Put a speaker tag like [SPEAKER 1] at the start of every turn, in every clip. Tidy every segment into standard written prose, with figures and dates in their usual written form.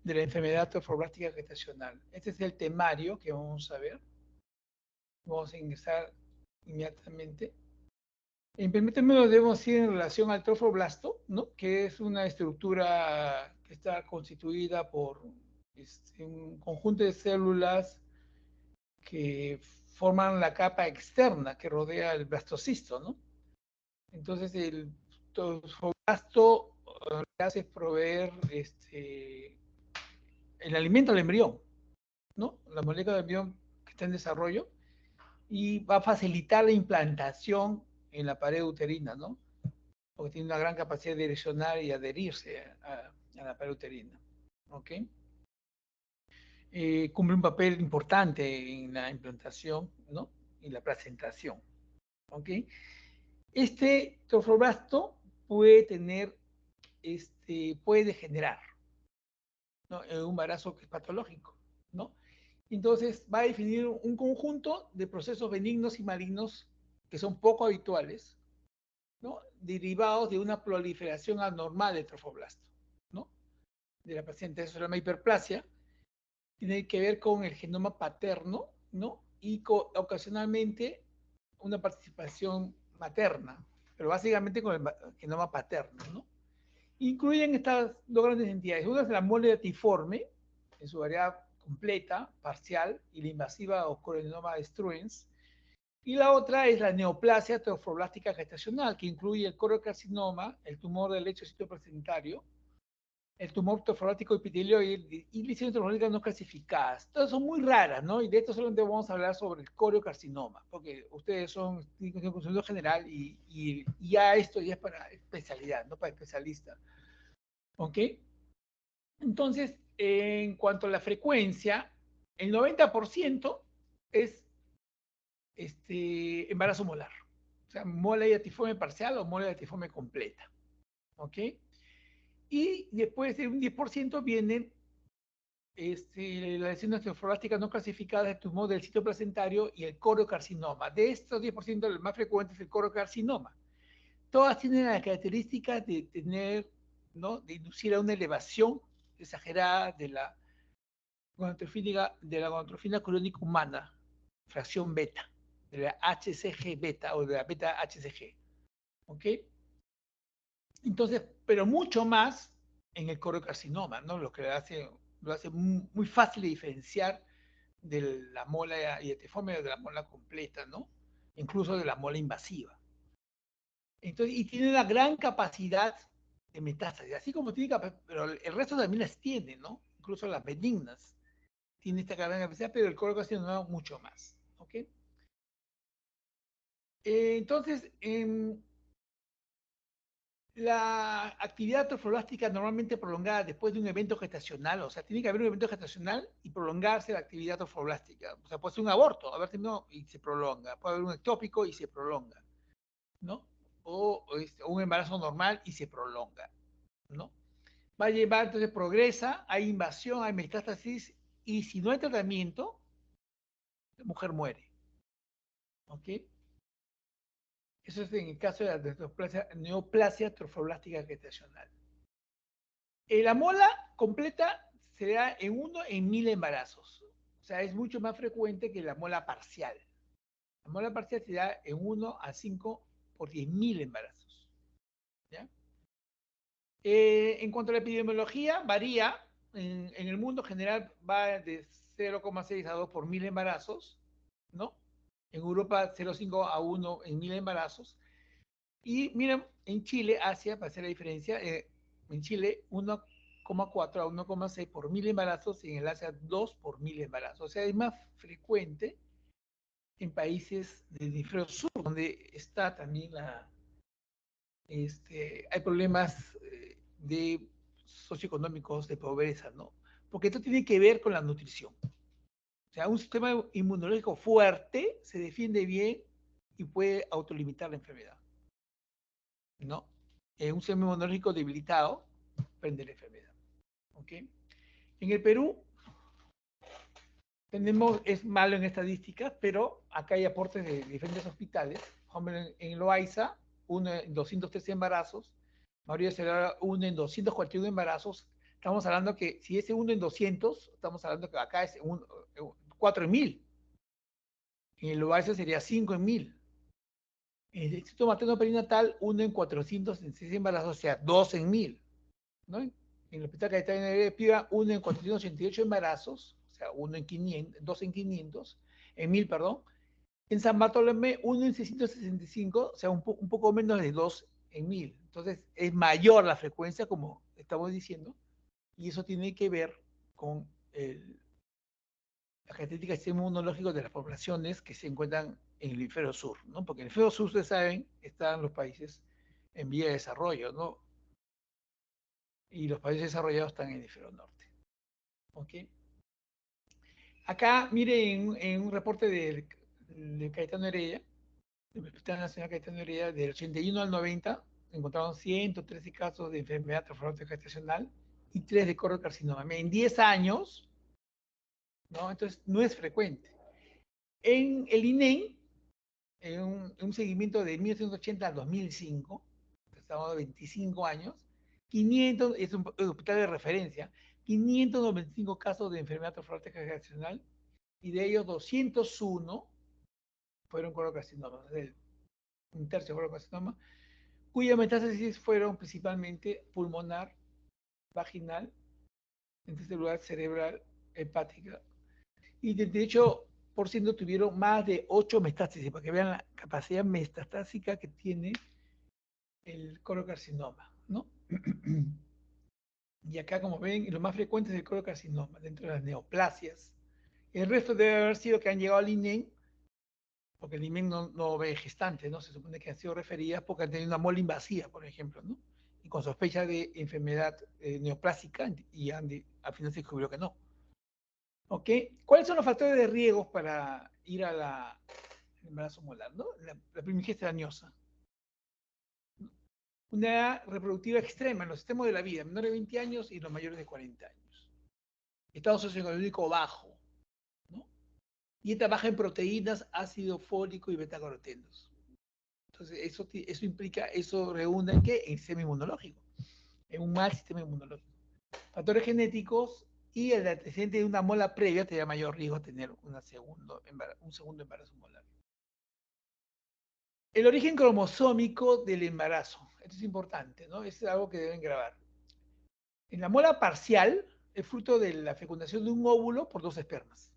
[SPEAKER 1] de la enfermedad trofoblástica gestacional. Este es el temario que vamos a ver. Vamos a ingresar inmediatamente. En primer término debemos ir en relación al trofoblasto, ¿no? Que es una estructura que está constituida por un conjunto de células que forman la capa externa que rodea el blastocisto, ¿no? Entonces el trofoblasto lo que hace es proveer el alimento al embrión, ¿no? La molécula del embrión que está en desarrollo y va a facilitar la implantación en la pared uterina, ¿no? Porque tiene una gran capacidad de direccionar y adherirse a la pared uterina, ¿ok? Cumple un papel importante en la implantación, ¿no? Y la placentación, ¿ok? Este trofoblasto puede tener, puede degenerar, ¿no? En un embarazo que es patológico, ¿no? Entonces va a definir un conjunto de procesos benignos y malignos que son poco habituales, ¿no? Derivados de una proliferación anormal del trofoblasto, ¿no? De la paciente. Eso se llama hiperplasia. Tiene que ver con el genoma paterno, ¿no? Y ocasionalmente una participación materna, pero básicamente con el genoma paterno, ¿no? Incluyen estas dos grandes entidades. Una es la moletiforme, en su variedad completa, parcial, y la invasiva o coronoma destruens. Y la otra es la neoplasia trofoblástica gestacional, que incluye el coriocarcinoma, el tumor del lecho citoplacentario, el tumor trofoblástico epitelioide y lesiones trofobláticas no clasificadas. Todas son muy raras, ¿no? Y de esto solamente vamos a hablar sobre el coriocarcinoma, porque ustedes son conocimiento general y ya esto ya es para especialidad, no para especialista. ¿Ok? Entonces, en cuanto a la frecuencia, el 90% es embarazo molar. O sea, mola hiatiforme parcial o mola hiatiforme completa. ¿Ok? Y después de un 10% vienen las lesiones neoplásticas no clasificadas de tumor del sitio placentario y el coriocarcinoma. De estos 10%, el más frecuente es el coriocarcinoma. Todas tienen la característica de tener, ¿no? De inducir a una elevación exagerada de la gonatrofina coriónica humana, fracción beta, de la HCG beta o de la beta HCG. ¿Ok? Entonces, pero mucho más en el coriocarcinoma, ¿no? Lo hace muy fácil de diferenciar de la mola hiatiforme o de la mola completa, ¿no? Incluso de la mola invasiva. Entonces, y tiene una gran capacidad de metástasis, así como tiene capacidad, pero el resto también las tiene, ¿no? Incluso las benignas tiene esta gran capacidad, pero el coriocarcinoma mucho más, ¿ok? Entonces, la actividad trofoblástica normalmente prolongada después de un evento gestacional, o sea, tiene que haber un evento gestacional y prolongarse la actividad trofoblástica. O sea, puede ser un aborto, haber terminado y se prolonga. Puede haber un ectópico y se prolonga, ¿no? O un embarazo normal y se prolonga, ¿no? Va a llevar, entonces progresa, hay invasión, hay metástasis y si no hay tratamiento, la mujer muere, ¿ok? Eso es en el caso de la neoplasia trofoblástica gestacional. La mola completa se da en 1 en 1000 embarazos. O sea, es mucho más frecuente que la mola parcial. La mola parcial se da en 1 a 5 por 10.000 embarazos. ¿Ya? En cuanto a la epidemiología, varía. En el mundo general va de 0,6 a 2 por 1000 embarazos, ¿no? En Europa 0,5 a 1 en 1000 embarazos. Y miren, en Chile, Asia, para hacer la diferencia, en Chile 1,4 a 1,6 por 1000 embarazos y en el Asia 2 por 1000 embarazos. O sea, es más frecuente en países del hemisferio sur, donde está también hay problemas de socioeconómicos, de pobreza, ¿no? Porque esto tiene que ver con la nutrición. O sea, un sistema inmunológico fuerte se defiende bien y puede autolimitar la enfermedad, ¿no? Un sistema inmunológico debilitado prende la enfermedad. ¿Ok? En el Perú es malo en estadísticas, pero acá hay aportes de diferentes hospitales. Por ejemplo, en Loaiza, uno en 213 embarazos, María Celera, uno en 241 embarazos, Estamos hablando que si es 1 en 200, estamos hablando que acá es 4 en 1000. En el ovario sería 5 en 1000. En el instituto materno perinatal, 1 en 466 embarazos, o sea, 2 en 1000. ¿No? En el hospital Cayetano Heredia de Piura, 1 en 488 embarazos, o sea, 1 en 500, 2 en 500, en 1000, perdón. En San Bartolomé, 1 en 665, o sea, un poco menos de 2 en 1000. Entonces, es mayor la frecuencia, como estamos diciendo, y eso tiene que ver con la característica del sistema inmunológico de las poblaciones que se encuentran en el hemisferio sur, ¿no? Porque en el hemisferio sur, ustedes saben, están los países en vía de desarrollo, ¿no? Y los países desarrollados están en el hemisferio norte. ¿Ok? Acá, miren, en un reporte de Cayetano Heredia, del Hospital Nacional Cayetano Heredia, del 81 al 90, encontraron 113 casos de enfermedad transformante gestacional y 3 de colocarcinoma. En 10 años, ¿no? Entonces, no es frecuente. En el INEM, en un seguimiento de 1980 al 2005, estamos de 25 años, 500, es un hospital de referencia, 595 casos de enfermedad transformante gestacional y de ellos 201 fueron colocarcinomas, es decir, un tercio colocarcinoma, cuya metástasis fueron principalmente pulmonar, vaginal, intracelular, cerebral, hepática, y de hecho por ciento tuvieron más de 8 metástasis, para que vean la capacidad metastásica que tiene el colocarcinoma, ¿no? Y acá, como ven, lo más frecuente es el colocarcinoma, dentro de las neoplasias. El resto debe haber sido que han llegado al INEM, porque el INEM no ve gestantes, ¿no? Se supone que han sido referidas porque han tenido una mola invasiva, por ejemplo, ¿no? Y con sospecha de enfermedad neoplásica, y al final se descubrió que no. ¿Ok? ¿Cuáles son los factores de riesgo para ir al embarazo molar, ¿no? La primigesta dañosa. Una edad reproductiva extrema en los extremos de la vida, menores de 20 años y los mayores de 40 años. Estado socioeconómico bajo, ¿no? Dieta baja en proteínas, ácido fólico y betacarotenos. Entonces, eso implica, eso redunda en qué? En sistema inmunológico, en un mal sistema inmunológico. Factores genéticos y el antecedente de una mola previa te da mayor riesgo a tener un segundo embarazo molar. El origen cromosómico del embarazo. Esto es importante, ¿no? Es algo que deben grabar. En la mola parcial es fruto de la fecundación de un óvulo por 2 espermas.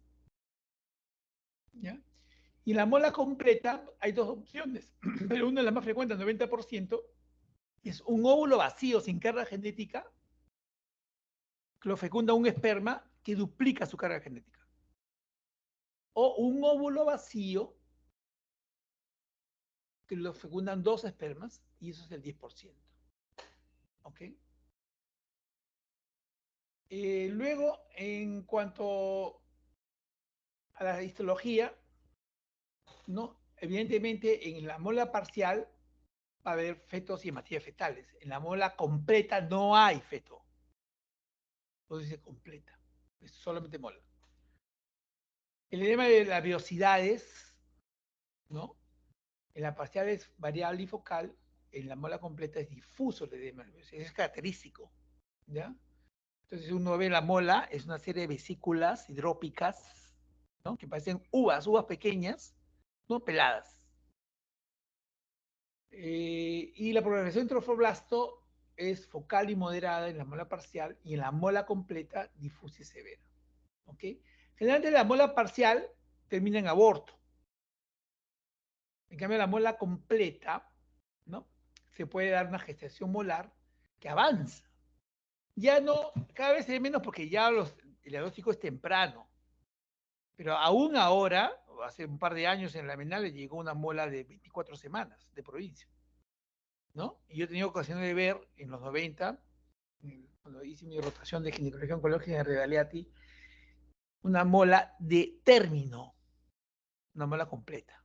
[SPEAKER 1] ¿Ya? Y en la mola completa hay 2 opciones, pero una de las más frecuentes, 90%, es un óvulo vacío sin carga genética que lo fecunda un esperma que duplica su carga genética. O un óvulo vacío que lo fecundan 2 espermas y eso es el 10%. ¿Ok? Luego, en cuanto a la histología, ¿no? Evidentemente en la mola parcial va a haber fetos y hematías fetales. En la mola completa no hay feto. Entonces dice completa. Es solamente mola. El edema de las velocidades, ¿no? En la parcial es variable y focal. En la mola completa es difuso el edema de las velocidades. Es característico. ¿Ya? Entonces uno ve la mola, es una serie de vesículas hidrópicas, ¿no? Que parecen uvas pequeñas, ¿no? Peladas. Y la proliferación de trofoblasto es focal y moderada en la mola parcial y en la mola completa difusa y severa. ¿Ok? Generalmente la mola parcial termina en aborto. En cambio, la mola completa, ¿no? Se puede dar una gestación molar que avanza. Ya no, cada vez se ve menos porque ya el diagnóstico es temprano. Pero aún ahora, hace un par de años en la MENA le llegó una mola de 24 semanas de provincia. ¿No? Y yo he tenido ocasión de ver en los 90, cuando hice mi rotación de ginecología oncológica en Redaliati, una mola de término, una mola completa,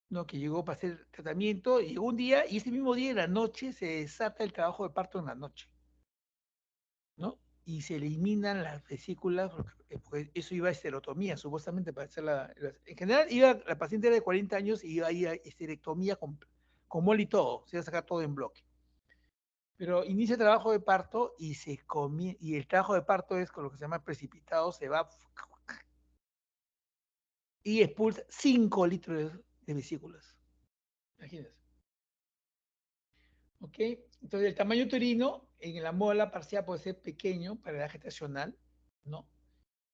[SPEAKER 1] ¿no? Que llegó para hacer tratamiento, y llegó un día, y ese mismo día en la noche se desata el trabajo de parto en la noche, ¿no? Y se eliminan las vesículas, porque eso iba a esterotomía, supuestamente para hacer en general, la paciente era de 40 años y iba a ir a esterectomía con mola y todo, se iba a sacar todo en bloque. Pero inicia el trabajo de parto y el trabajo de parto es con lo que se llama precipitado, se va y expulsa 5 litros de vesículas. Imagínense. ¿Ok? Entonces, el tamaño uterino en la mola parcial puede ser pequeño para la edad gestacional, ¿no?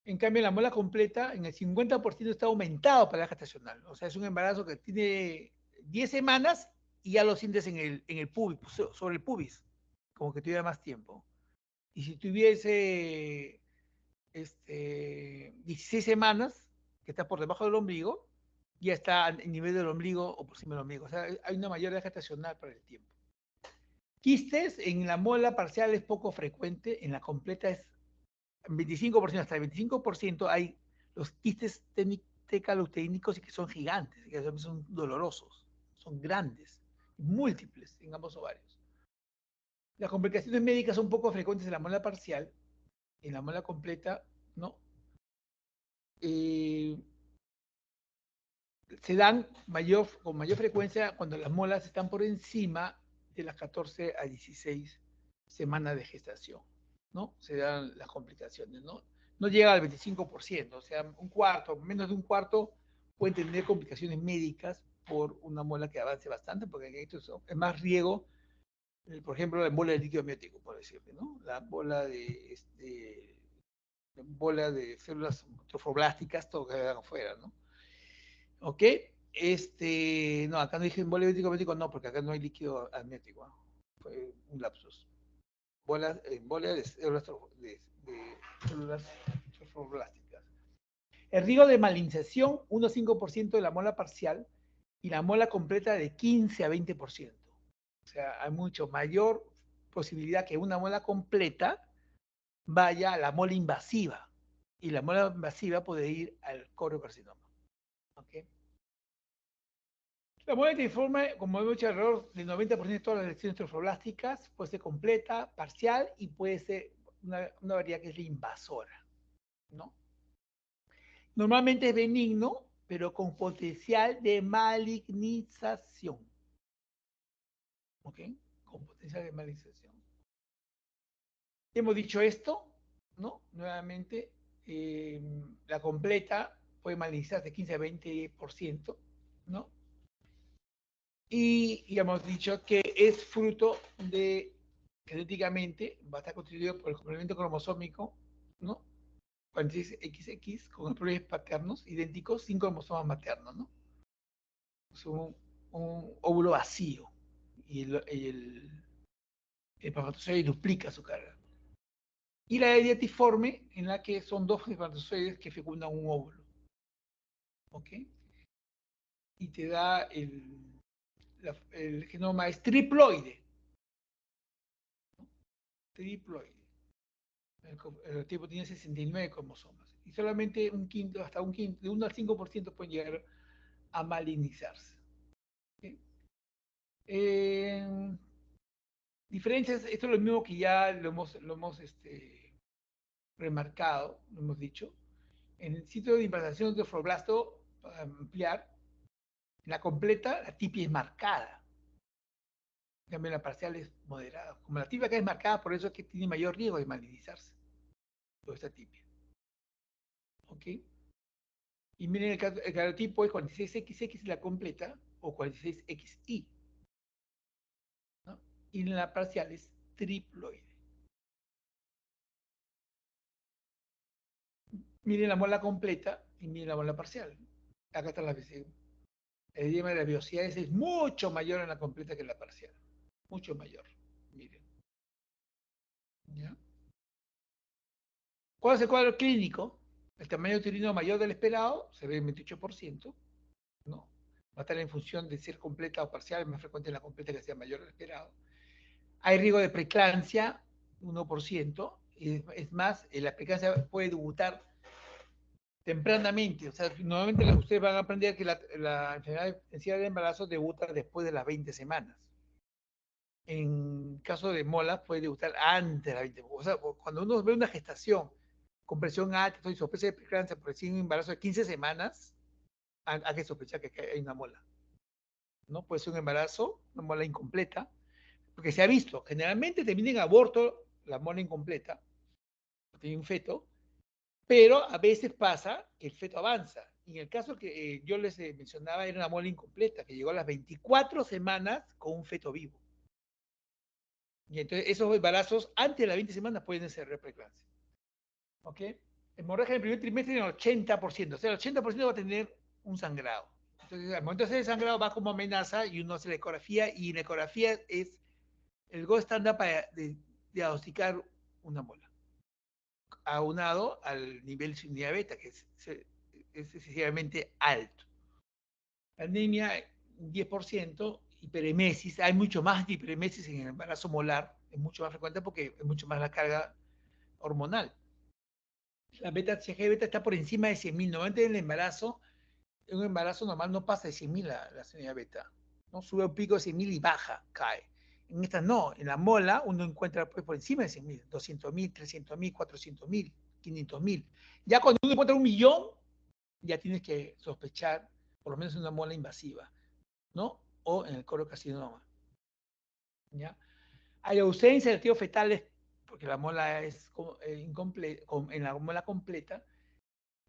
[SPEAKER 1] En cambio, la mola completa en el 50% está aumentado para la edad gestacional. O sea, es un embarazo que tiene 10 semanas y ya lo sientes en el pubis, sobre el pubis, como que tuviera más tiempo. Y si tuviese 16 semanas, que está por debajo del ombligo, ya está en nivel del ombligo o por encima del ombligo. O sea, hay una mayor edad gestacional para el tiempo. Quistes en la mola parcial es poco frecuente, en la completa es 25%, hasta el 25% hay los quistes tecalouteinicos y que son gigantes, que son dolorosos, son grandes, múltiples en ambos ovarios. Las complicaciones médicas son poco frecuentes en la mola parcial, en la mola completa, ¿no? Eh, Se dan con mayor frecuencia cuando las molas están por encima de las 14 a 16 semanas de gestación, ¿no? Se dan las complicaciones, ¿no? No llega al 25%, o sea, un cuarto, menos de un cuarto pueden tener complicaciones médicas por una mola que avance bastante, porque esto es más riesgo, por ejemplo, la bola de líquido amniótico, por decirte, ¿no? La bola de células trofoblásticas, todo que hagan afuera, ¿no? ¿Ok? No, acá no dije bola de líquido no, porque acá no hay líquido amniótico, ¿no? Fue un lapsus. Bola de células trofoblásticas. El riesgo de malignización, 1 a 5% de la mola parcial y la mola completa de 15 a 20%. O sea, hay mucho mayor posibilidad que una mola completa vaya a la mola invasiva. Y la mola invasiva puede ir al coriocarcinoma. ¿Ok? La muela informe, como hemos dicho, alrededor del 90% de todas las lesiones trofoblásticas, puede ser completa, parcial y puede ser una variedad que es la invasora, ¿no? Normalmente es benigno, pero con potencial de malignización, ¿ok? Con potencial de malignización. Hemos dicho esto, ¿no? Nuevamente, la completa puede malignizar de 15 a 20%, ¿no? Y hemos dicho que es fruto de, genéticamente, va a estar constituido por el complemento cromosómico, ¿no? 46XX con los plurales paternos idénticos, 5 cromosomas maternos, ¿no? Es un óvulo vacío y el espermatozoide duplica su carga. Y la diatiforme, en la que son 2 espermatozoides que fecundan un óvulo, ¿ok? Y te da el genoma es triploide, ¿no? Triploide. El tipo tiene 69 cromosomas. Y solamente un quinto, hasta un quinto, de 1 al 5% pueden llegar a malignizarse. ¿Okay? Eh, Diferencias, esto es lo mismo que ya lo hemos remarcado, lo hemos dicho. En el sitio de implantación de fibroblasto, para ampliar, la completa, la tipia es marcada. En cambio, la parcial es moderada. Como la tipia acá es marcada, por eso es que tiene mayor riesgo de malignizarse. Toda esta tipia. ¿Ok? Y miren, el calotipo es 46XX la completa o 46XI, ¿no? Y en la parcial es triploide. Miren la mola completa y miren la mola parcial. Acá está la vesícula. El edema de las velocidades es mucho mayor en la completa que en la parcial. Mucho mayor. Miren. ¿Ya? ¿Cuál es el cuadro clínico? El tamaño uterino mayor del esperado se ve en 28%, ¿no? Va a estar en función de ser completa o parcial, es más frecuente en la completa que sea mayor del esperado. Hay riesgo de preeclampsia, 1%, y es más, la preeclampsia puede debutar tempranamente, o sea, normalmente ustedes van a aprender que la enfermedad intensiva del embarazo debuta después de las 20 semanas. En caso de molas puede debutar antes de las 20 semanas. O sea, cuando uno ve una gestación con presión alta y sospecha de preeclampsia por decir un embarazo de 15 semanas, hay que sospechar que hay una mola, ¿no? Puede ser un embarazo, una mola incompleta, porque se ha visto, generalmente termina en aborto la mola incompleta, tiene un feto, pero a veces pasa que el feto avanza. Y en el caso que yo les mencionaba, era una mola incompleta, que llegó a las 24 semanas con un feto vivo. Y entonces esos embarazos antes de las 20 semanas pueden ser preeclampsia. ¿Ok? Hemorragia en el primer trimestre en el 80%, o sea, el 80% va a tener un sangrado. Entonces, al momento de hacer el sangrado va como amenaza y uno hace la ecografía, y la ecografía es el gold standard para diagnosticar una mola, aunado al nivel de inmunidad beta, que es excesivamente alto. Anemia, 10%, hiperemesis, hay mucho más de hiperemesis en el embarazo molar, es mucho más frecuente porque es mucho más la carga hormonal. La beta HG beta está por encima de 100.000. Normalmente en el embarazo, en un embarazo normal no pasa de 100.000 la señal beta, ¿no? Sube un pico de 100.000 y baja, cae. En esta no, en la mola uno encuentra pues, por encima de 100.000, 200.000, 300.000, 400.000, 500.000. Ya cuando uno encuentra 1.000.000, ya tienes que sospechar por lo menos una mola invasiva, ¿no? O en el colocarcinoma, ¿ya? Hay ausencia de tejidos fetales porque la mola es incompleta, en la mola completa,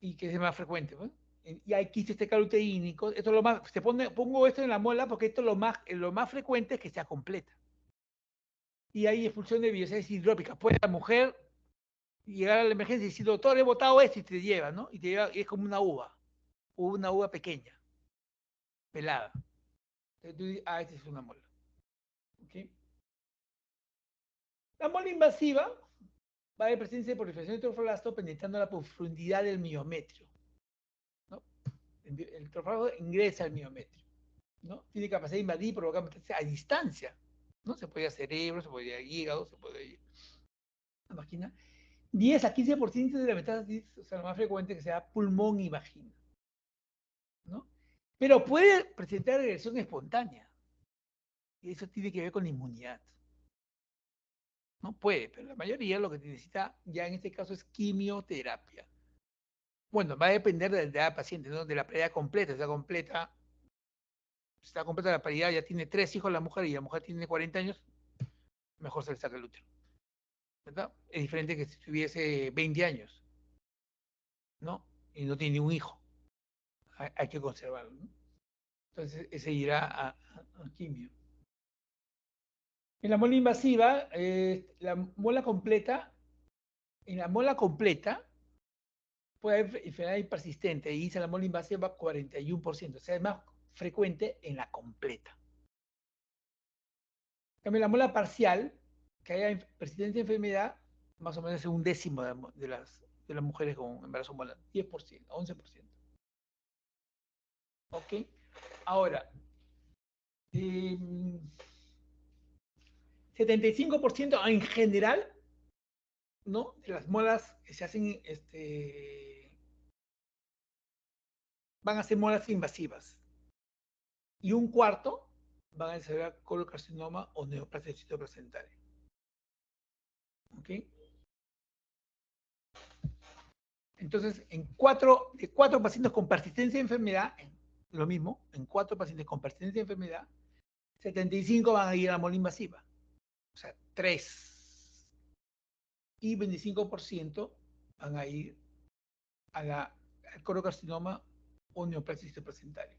[SPEAKER 1] y que es más frecuente, ¿no? Y hay quistes tecaloteínicos. Esto es lo más, pongo esto en la muela porque esto es lo más frecuente es que sea completa. Y hay expulsión de biocidas hidrópicas. Puede la mujer llegar a la emergencia y decir, doctor, he botado esto, y te lleva, ¿no? Y te lleva, y es como una uva pequeña, pelada. Entonces tú dices, esta es una mola. ¿Okay? La mola invasiva va de presencia de proliferación de trofoblasto penetrando la profundidad del miometrio, ¿no? El trofoblasto ingresa al miometrio, ¿no? Tiene capacidad de invadir y provocar metástasis a distancia, ¿no? Se puede ir a cerebro, se puede ir a hígado, se puede ir a vagina. 10 a 15% de la metástasis, o sea, lo más frecuente que sea pulmón y vagina, ¿no? Pero puede presentar regresión espontánea, y eso tiene que ver con la inmunidad. No puede, pero la mayoría lo que necesita ya en este caso es quimioterapia. Bueno, va a depender de la edad del paciente, ¿no? De la paridad completa. Está completa la paridad, ya tiene 3 hijos la mujer y la mujer tiene 40 años, mejor se le saca el útero, ¿verdad? Es diferente que si tuviese 20 años, ¿no? Y no tiene ni un hijo. Hay que conservarlo, ¿no? Entonces, ese irá a quimio. En la mola invasiva, la mola completa, en la mola completa puede haber enfermedad persistente y dice la mola invasiva 41%, o sea, es más frecuente en la completa. En cambio, la mola parcial, que haya persistencia de enfermedad, más o menos es un décimo de las mujeres con embarazo molar, 10%, 11%. ¿Ok? Ahora, 75% en general, ¿no? De las molas que se hacen, van a ser molas invasivas. Y un cuarto van a desarrollar colocarcinoma o neoplasia citoplacentaria. ¿Ok? Entonces, de cuatro pacientes con persistencia de enfermedad, lo mismo, en 4 pacientes con persistencia de enfermedad, 75 van a ir a la mola invasiva. O sea, 3. Y 25% van a ir al colocarcinoma o neoplasia citoplacentaria.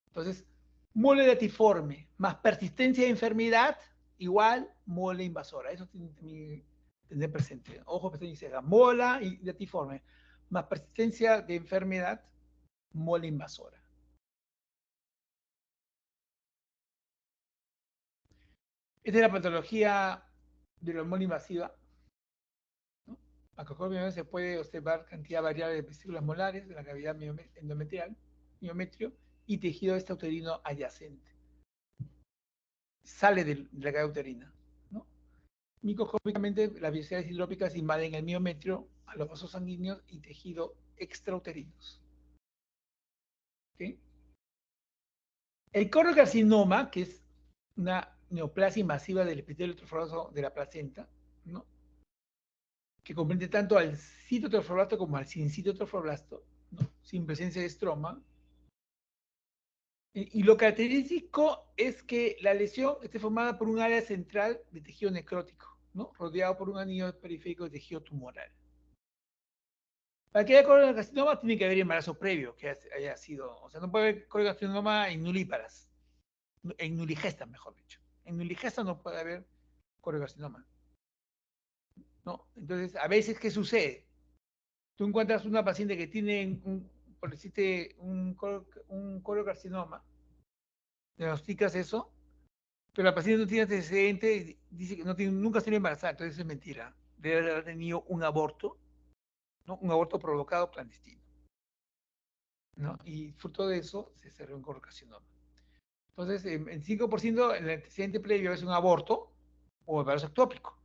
[SPEAKER 1] Entonces, mole latiforme más persistencia de enfermedad igual mole invasora. Eso tiene que tener presente. Ojo, presente, mola y latiforme más persistencia de enfermedad, mole invasora. Esta es la patología de la mole invasiva, ¿no? Acá se puede observar cantidad variable de vesículas molares de la cavidad endometrial, miometrio y tejido extrauterino adyacente. Sale de la cavidad uterina, ¿no? Microscópicamente, las vísceras hidrópicas invaden el miometrio, a los vasos sanguíneos y tejido extrauterinos. ¿Okay? El colocarcinoma, que es una neoplasia invasiva del epitelio trofoblasto de la placenta, ¿no? Que comprende tanto al citotrofoblasto como al sincitotrofoblasto, ¿no? Sin presencia de estroma, Y lo característico es que la lesión esté formada por un área central de tejido necrótico, ¿no? Rodeado por un anillo periférico de tejido tumoral. Para que haya coloncarcinoma tiene que haber embarazo previo, que haya sido, o sea, no puede haber coloncarcinoma en nulíparas, en nuligestas, mejor dicho. En nuligestas no puede haber coloncarcinoma, ¿no? Entonces, a veces, ¿qué sucede? Tú encuentras una paciente que tiene, por decirte, un coloncarcinoma, diagnosticas eso, pero la paciente no tiene antecedente y dice que no tiene, nunca se le embarazada, entonces es mentira. Debe haber tenido un aborto, ¿no? Un aborto provocado clandestino, ¿no? Y fruto de eso se cerró un coloncarcinoma. Entonces, en 5% el antecedente previo es un aborto o embarazo ectópico.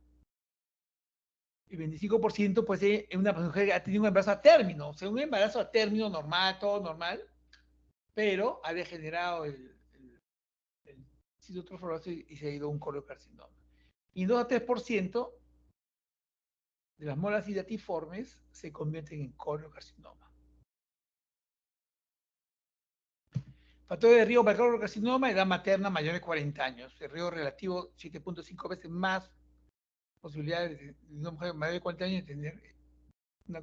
[SPEAKER 1] Y 25% puede ser una mujer que ha tenido un embarazo a término, o sea, un embarazo a término normal, todo normal, pero ha degenerado el citotroforoso y se ha ido a un coloncarcinoma. Y 2 a 3% de las molas hidatiformes se convierten en coloncarcinoma. Factor de riesgo para el coloncarcinoma, edad materna mayor de 40 años. El riesgo relativo 7.5 veces más posibilidades de una mujer mayor de 40 años de tener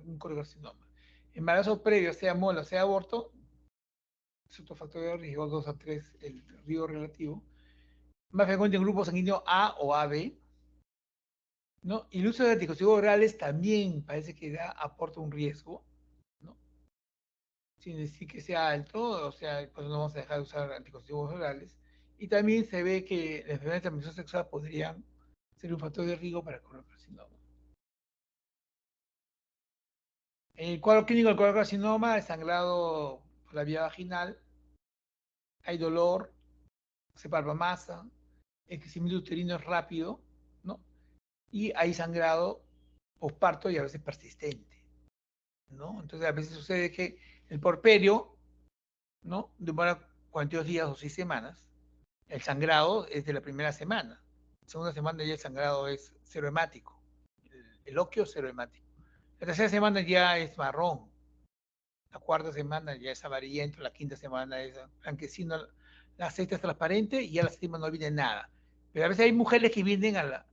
[SPEAKER 1] un coloncarcinoma. Embarazo previo, sea mola, sea aborto, es otro factor de riesgo, 2 a 3 el riesgo relativo. Más frecuente en grupos sanguíneos A o AB, ¿no? Y el uso de anticonceptivos orales también parece que aporta un riesgo, ¿no? Sin decir que sea alto, o sea, pues no vamos a dejar de usar anticonceptivos orales. Y también se ve que las enfermedades de transmisión sexual podrían ser un factor de riesgo para el coloncarcinoma. El cuadro clínico del coloncarcinoma es sangrado por la vía vaginal, hay dolor, se palpa masa, el crecimiento uterino es rápido, ¿no? Y hay sangrado posparto y a veces persistente, ¿no? Entonces a veces sucede que el porperio, ¿no? Demora 42 días o 6 semanas. El sangrado es de la primera semana. La segunda semana ya el sangrado es cero hemático. El óqueo cero hemático. La tercera semana ya es marrón. La cuarta semana ya es amarillento. La quinta semana es blanquecino. La sexta es transparente y ya la séptima no viene nada. Pero a veces hay mujeres que vienen al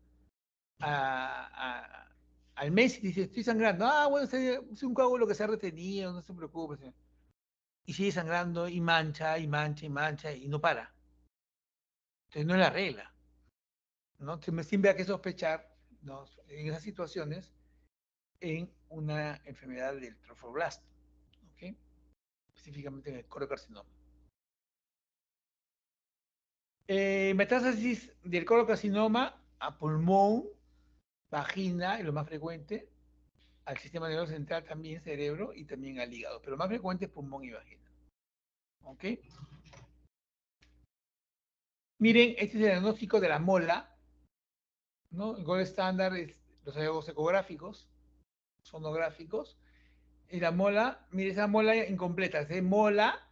[SPEAKER 1] mes y dicen, estoy sangrando. Ah, bueno, es un coágulo que se ha retenido, no se preocupe. Y sigue sangrando y mancha y mancha y mancha y no para. Entonces no es la regla, ¿no? Entonces siempre hay que sospechar, ¿no? En esas situaciones en una enfermedad del trofoblasto, ¿ok? Específicamente en el colocarcinoma. Metástasis del colocarcinoma a pulmón, vagina, es lo más frecuente, al sistema nervioso central también, cerebro y también al hígado, pero lo más frecuente es pulmón y vagina, ¿ok? Miren, este es el diagnóstico de la mola, ¿no? El gold estándar es los hallazgos ecográficos, sonográficos, y la mola, mire esa mola incompleta, es mola,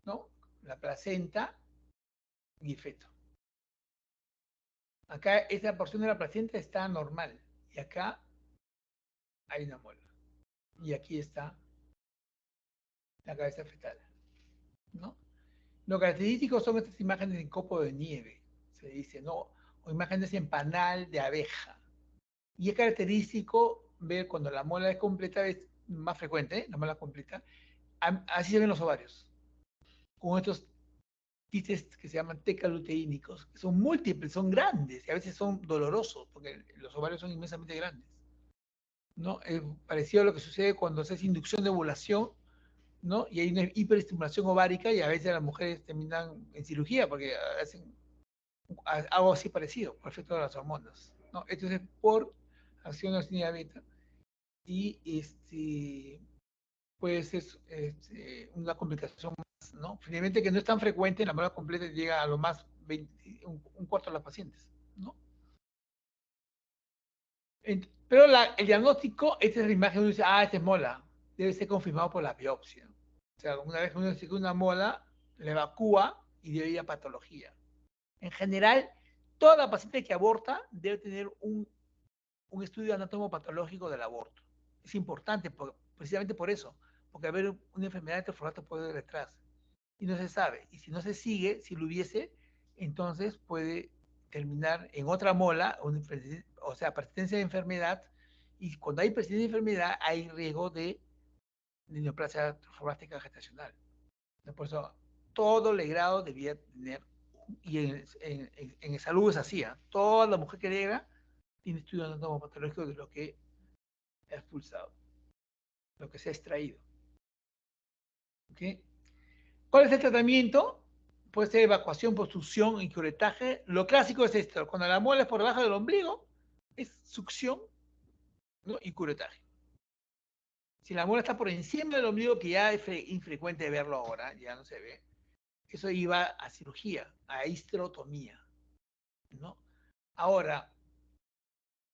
[SPEAKER 1] ¿no? La placenta y el feto. Acá esa porción de la placenta está normal y acá hay una mola. Y aquí está la cabeza fetal, ¿no? Lo característico son estas imágenes en copo de nieve, se dice, ¿no? O imágenes en panal de abeja. Y es característico ver cuando la mola es completa, es más frecuente, la mola completa, así se ven los ovarios, con estos quistes que se llaman tecaluteínicos, que son múltiples, son grandes y a veces son dolorosos, porque los ovarios son inmensamente grandes, ¿no? Parecido a lo que sucede cuando se hace inducción de ovulación, ¿no? Y hay una hiperestimulación ovárica y a veces las mujeres terminan en cirugía porque hacen algo así parecido, por efecto de las hormonas, ¿no? Entonces, por acción de la beta y pues es una complicación más, ¿no? Finalmente que no es tan frecuente, la mola completa llega a lo más un cuarto de las pacientes, ¿no? Pero el diagnóstico, esta es la imagen, uno dice, ah, esta es mola, debe ser confirmado por la biopsia. O sea, una vez que uno dice que una mola, la evacúa y debe ir a patología. En general, toda paciente que aborta debe tener un estudio anatomopatológico del aborto. Es importante, precisamente por eso, porque haber una enfermedad de trofolato puede ir detrás. y no se sabe. Y si no se sigue, si lo hubiese, entonces puede terminar en otra mola, o sea, persistencia de enfermedad, y cuando hay persistencia de enfermedad hay riesgo de neoplasia trofoblástica gestacional. Por eso, todo legrado debía tener, y en salud es así, toda la mujer que legra tiene estudio anatomopatológico de lo que ha expulsado, lo que se ha extraído. ¿Okay? ¿Cuál es el tratamiento? Puede ser evacuación por succión y curetaje. Lo clásico es esto: cuando la muela es por debajo del ombligo, es succión, ¿no? Y curetaje. Si la muela está por encima del ombligo, que ya es infrecuente verlo ahora, ya no se ve, eso iba a cirugía, a histerotomía, ¿no? Ahora,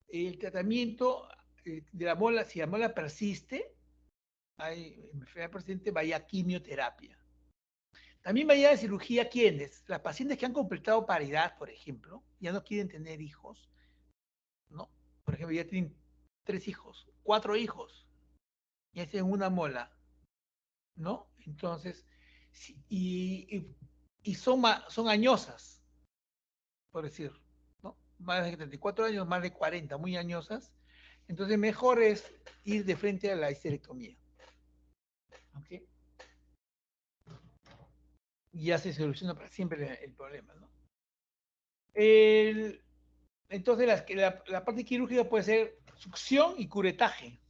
[SPEAKER 1] el tratamiento de la muela, si la muela persiste, hay enfermedad persistente, vaya a quimioterapia. También vaya de cirugía, ¿quiénes? Las pacientes que han completado paridad, por ejemplo, ya no quieren tener hijos, ¿no? Por ejemplo, ya tienen 3 hijos, 4 hijos, ya tienen una mola, ¿no? Entonces, y son añosas, por decir, ¿no? Más de 34 años, más de 40, muy añosas. Entonces, mejor es ir de frente a la histerectomía. ¿Ok? Y ya se soluciona para siempre el problema, ¿no? Entonces, la parte quirúrgica puede ser succión y curetaje,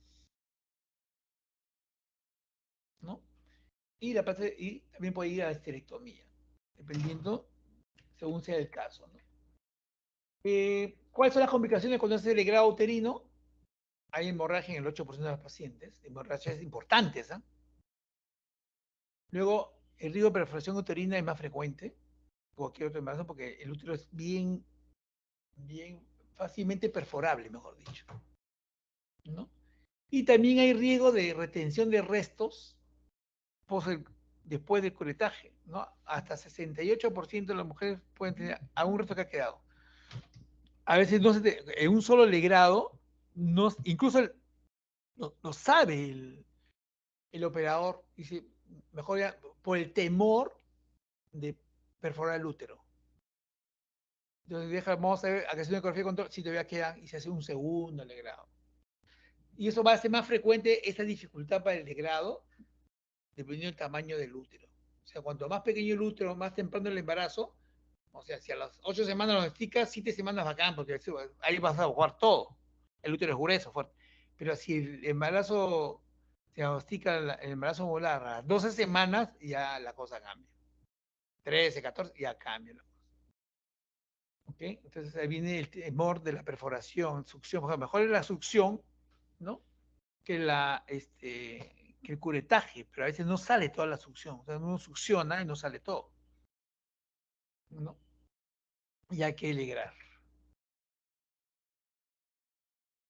[SPEAKER 1] ¿no? Y también puede ir a la esterectomía, dependiendo según sea el caso, ¿no? ¿Cuáles son las complicaciones cuando se hace el grado uterino? Hay hemorragia en el 8% de los pacientes, hemorragias importantes, ¿eh? Luego, el riesgo de perforación uterina es más frecuente que cualquier otro embarazo porque el útero es bien, bien fácilmente perforable, mejor dicho, ¿no? Y también hay riesgo de retención de restos después del curetaje, ¿no? Hasta 68% de las mujeres pueden tener algún resto que ha quedado. A veces no en un solo legrado, no, incluso no sabe el operador, dice, mejor ya, por el temor de perforar el útero. Entonces vamos a ver, a que se una ecografía de control, si todavía quedan, y se hace un segundo legrado. Y eso va a ser más frecuente, esa dificultad para el legrado, dependiendo del tamaño del útero. O sea, cuanto más pequeño el útero, más temprano el embarazo, o sea, si a las 8 semanas lo esticas, 7 semanas bacán, porque ahí vas a jugar todo. El útero es grueso, fuerte. Pero si el embarazo se diagnostica el embarazo molar a las 12 semanas, ya la cosa cambia. 13, 14, ya cambia. ¿Okay? Entonces ahí viene el temor de la perforación, succión. Por ejemplo, mejor es la succión, ¿no? Que el curetaje, pero a veces no sale toda la succión. O sea, uno succiona y no sale todo, ¿no? Y hay que alegrar.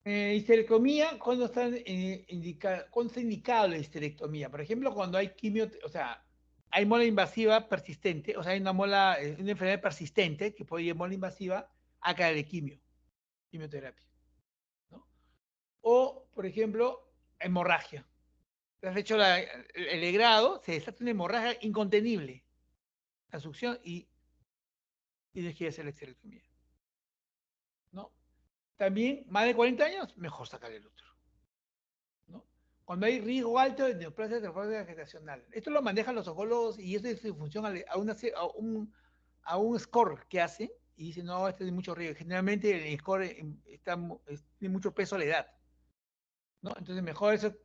[SPEAKER 1] Histerectomía, ¿cuándo ¿cuándo está indicado la histerectomía? Por ejemplo, cuando hay quimio, o sea, hay mola invasiva persistente, o sea, hay una enfermedad persistente que puede ir mola invasiva a caer de quimioterapia, ¿no? O, por ejemplo, hemorragia. Has hecho el legrado, se desata una hemorragia incontenible, la succión, y tienes que hacer la histerectomía, ¿no? También, más de 40 años, mejor sacar el útero, ¿no? Cuando hay riesgo alto de neoplasia trofóbica gestacional. Esto lo manejan los oncólogos y eso es en función a un score que hacen y dicen, no, este es de mucho riesgo. Generalmente el score tiene mucho peso a la edad, ¿no? Entonces mejor eso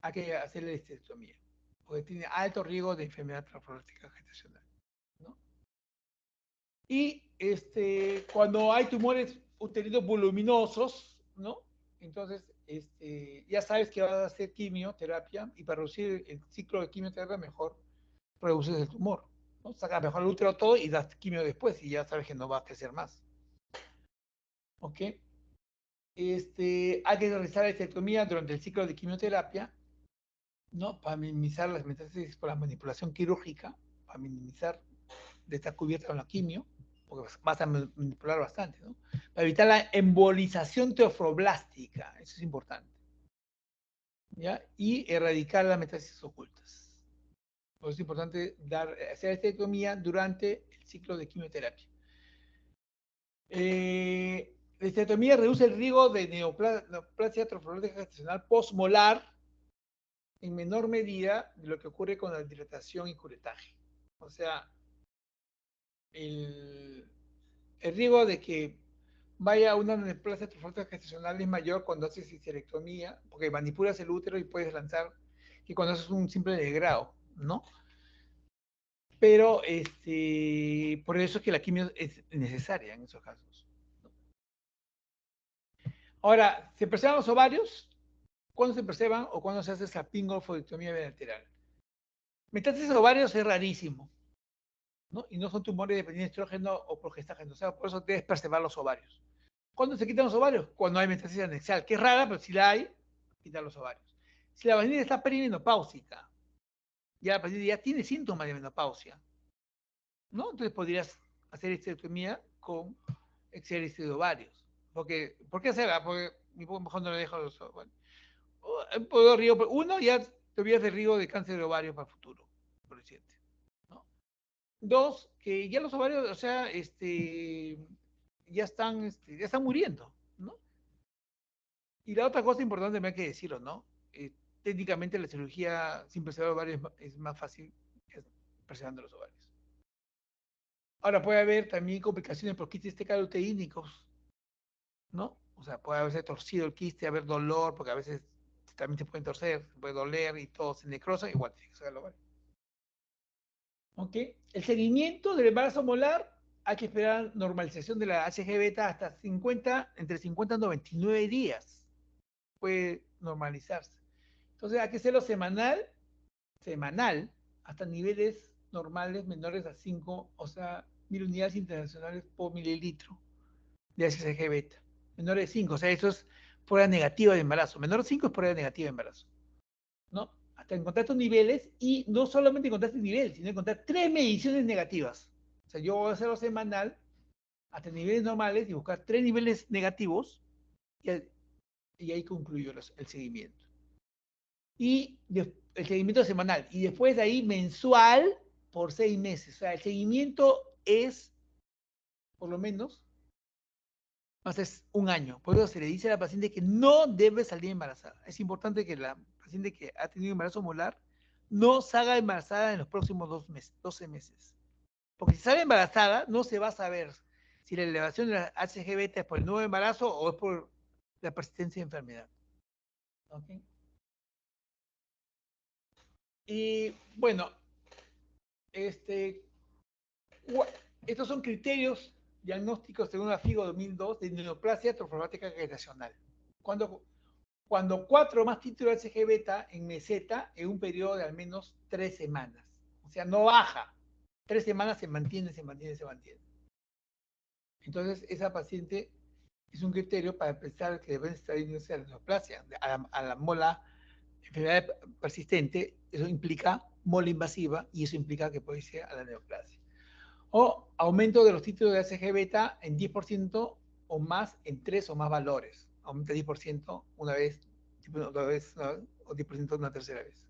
[SPEAKER 1] hay que hacerle la histerectomía, porque tiene alto riesgo de enfermedad trofóbica gestacional, ¿no? Y cuando hay tumores uterinos voluminosos, ¿no? Entonces, ya sabes que vas a hacer quimioterapia y para reducir el ciclo de quimioterapia mejor reduces el tumor, ¿no? Sacas mejor el útero todo y das quimio después y ya sabes que no va a crecer más. ¿Ok? Hay que realizar la histerectomía durante el ciclo de quimioterapia, ¿no? Para minimizar las metástasis por la manipulación quirúrgica, para minimizar de estar cubierta con la quimio, porque vas a manipular bastante, ¿no? Para evitar la embolización teofroblástica, eso es importante, ¿ya? Y erradicar las metástasis ocultas. Por eso es importante hacer esterectomía durante el ciclo de quimioterapia. La esterectomía reduce el riesgo de neoplasia trofológica gestacional postmolar en menor medida de lo que ocurre con la dilatación y curetaje. O sea, el, el riesgo de que vaya a una neoplasia trofológica gestacional es mayor cuando haces histerectomía, porque manipulas el útero y puedes lanzar, que cuando haces un simple degrado, ¿no? Pero por eso es que la quimio es necesaria en esos casos. Ahora, ¿se preservan los ovarios? ¿Cuándo se preservan o cuándo se hace sapingofodectomía bilateral? Metástasis ovarios es rarísimo, ¿no? Y no son tumores dependientes de estrógeno o progestágeno, o sea, por eso debes preservar los ovarios. ¿Cuándo se quitan los ovarios? Cuando hay metástasis anexial, que es rara, pero si la hay, quitar los ovarios. Si la paciente está perimenopáusica, ya la paciente ya tiene síntomas de menopausia, ¿no? Entonces podrías hacer histerectomía con exéresis de ovarios. ¿Por qué hacerla? Porque mi poco mejor no le dejo los ovarios. Uno, ya te olvidas de riesgo de cáncer de ovarios para el futuro, por decirte, ¿no? Dos, que ya los ovarios, o sea, ya están muriendo, ¿no? Y la otra cosa importante, me hay que decirlo, ¿no? Técnicamente la cirugía sin preservar ovarios es más fácil que preservando los ovarios. Ahora puede haber también complicaciones por quistes tecaluteínicos, ¿no? O sea, puede haberse torcido el quiste, haber dolor, porque a veces también se pueden torcer, se puede doler y todo se necrosa, igual tiene que ser el ovario. ¿Ok? El seguimiento del embarazo molar, hay que esperar normalización de la HG beta hasta 50, entre 50 y 99 días. Puede normalizarse. Entonces hay que hacerlo semanal, hasta niveles normales menores a 5, o sea, 1000 unidades internacionales por mililitro de HCG beta. Menor de 5, o sea, eso es prueba negativa de embarazo. Menor de 5 es prueba negativa de embarazo, ¿no? Hasta encontrar estos niveles y no solamente encontrar este nivel, sino encontrar 3 mediciones negativas. O sea, yo voy a hacerlo semanal hasta niveles normales y buscar 3 niveles negativos y ahí concluyo el seguimiento. Y el seguimiento semanal. Y después de ahí mensual por 6 meses. O sea, el seguimiento es, por lo menos, es un año. Por eso se le dice a la paciente que no debe salir embarazada. Es importante que la paciente que ha tenido embarazo molar no salga embarazada en los próximos 12 meses. Porque si sale embarazada, no se va a saber si la elevación de la HG beta es por el nuevo embarazo o es por la persistencia de enfermedad. ¿Okay? Y bueno, este, estos son criterios diagnósticos según la FIGO 2002 de neoplasia trofoblástica gestacional. Cuando, cuando 4 o más títulos de HG beta en meseta en un periodo de al menos 3 semanas. O sea, no baja. 3 semanas se mantiene, se mantiene, se mantiene. Entonces, esa paciente es un criterio para pensar que deben estar yéndose a la neoplasia, a la mola, enfermedad persistente. Eso implica mola invasiva y eso implica que puede ser a la neoplasia. O aumento de los títulos de HG beta en 10% o más en 3 o más valores. Aumenta 10% una vez, otra vez, o 10% una tercera vez.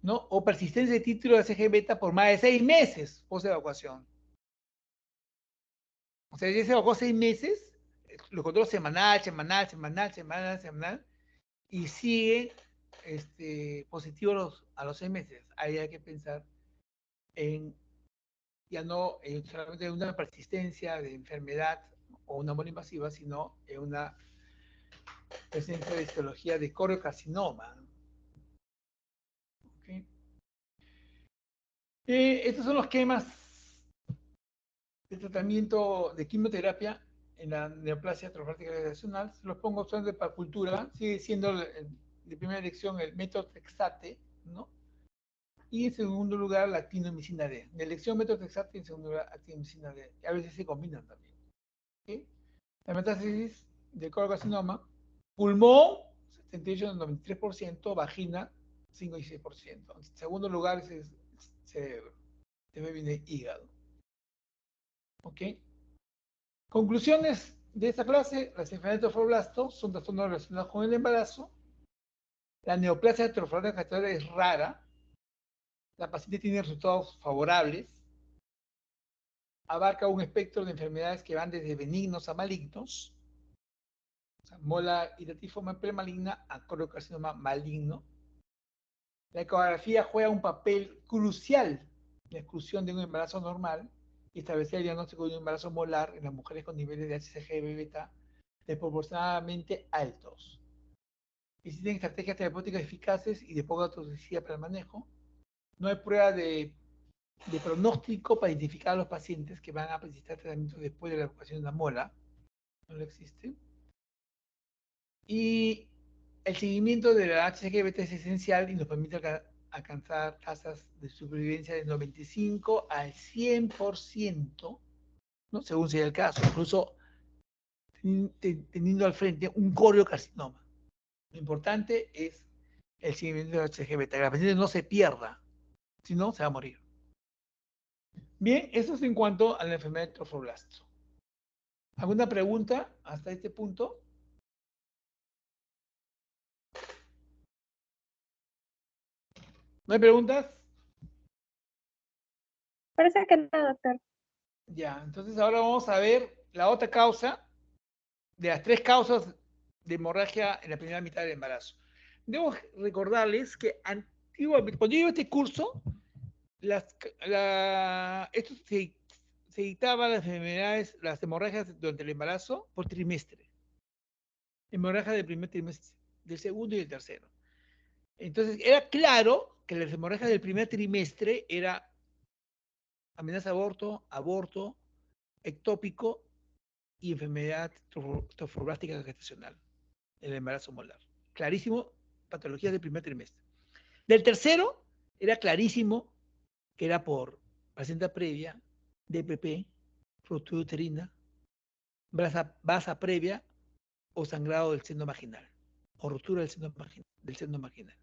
[SPEAKER 1] ¿No? O persistencia de título de HG beta por más de 6 meses post evacuación. O sea, ya se evacuó 6 meses, lo controlo semanal, y sigue positivo a los 6 meses. Ahí hay que pensar en ya no solamente en una persistencia de enfermedad o una mola invasiva, sino en una presencia de histología de coriocarcinoma. ¿Okay? Estos son los esquemas de tratamiento de quimioterapia en la neoplasia trofática gestacional. Se los pongo solamente para cultura. Sigue siendo de primera elección el metotrexate, ¿no? Y en segundo lugar la actinomicina D. De elección metotrexate y en segundo lugar actinomicina D. A veces se combinan también. ¿Okay? La metástasis del colocarcinoma, pulmón, 78-93%, vagina, 5 y 6%. En segundo lugar es cerebro. Después viene hígado. ¿Ok? Conclusiones de esta clase: las enfermedades de trofoblast son trastornos relacionados con el embarazo. La neoplasia trofoblástica gestacional es rara. La paciente tiene resultados favorables, abarca un espectro de enfermedades que van desde benignos a malignos, o sea, mola iratiforme premaligna a colocarcinoma maligno. La ecografía juega un papel crucial en la exclusión de un embarazo normal y establecer el diagnóstico de un embarazo molar en las mujeres con niveles de HCG beta desproporcionadamente altos. Existen estrategias terapéuticas eficaces y de poca toxicidad para el manejo. No hay prueba de pronóstico para identificar a los pacientes que van a necesitar tratamiento después de la evacuación de una mola. No lo existe. Y el seguimiento de la HGBT es esencial y nos permite alcanzar tasas de supervivencia del 95 al 100%, ¿no? Según sea el caso, incluso teniendo al frente un coriocarcinoma. Lo importante es el seguimiento de la HGBT, que la paciente no se pierda, si no, se va a morir. Bien, eso es en cuanto a la enfermedad de trofoblasto. ¿Alguna pregunta hasta este punto? ¿No hay preguntas?
[SPEAKER 2] Parece que no, doctor.
[SPEAKER 1] Ya, entonces ahora vamos a ver la otra causa de las tres causas de hemorragia en la primera mitad del embarazo. Debo recordarles que antiguamente, cuando yo iba a este curso, esto se dictaba las enfermedades, las hemorragias durante el embarazo por trimestre. Hemorragia del primer trimestre, del segundo y del tercero. Entonces, era claro que las hemorragias del primer trimestre era amenaza de aborto, aborto, ectópico y enfermedad trofoblástica gestacional, el embarazo molar. Clarísimo, patologías del primer trimestre. Del tercero, era clarísimo que era por placenta previa, DPP, fractura uterina, basa previa o sangrado del seno vaginal, o ruptura del seno vaginal.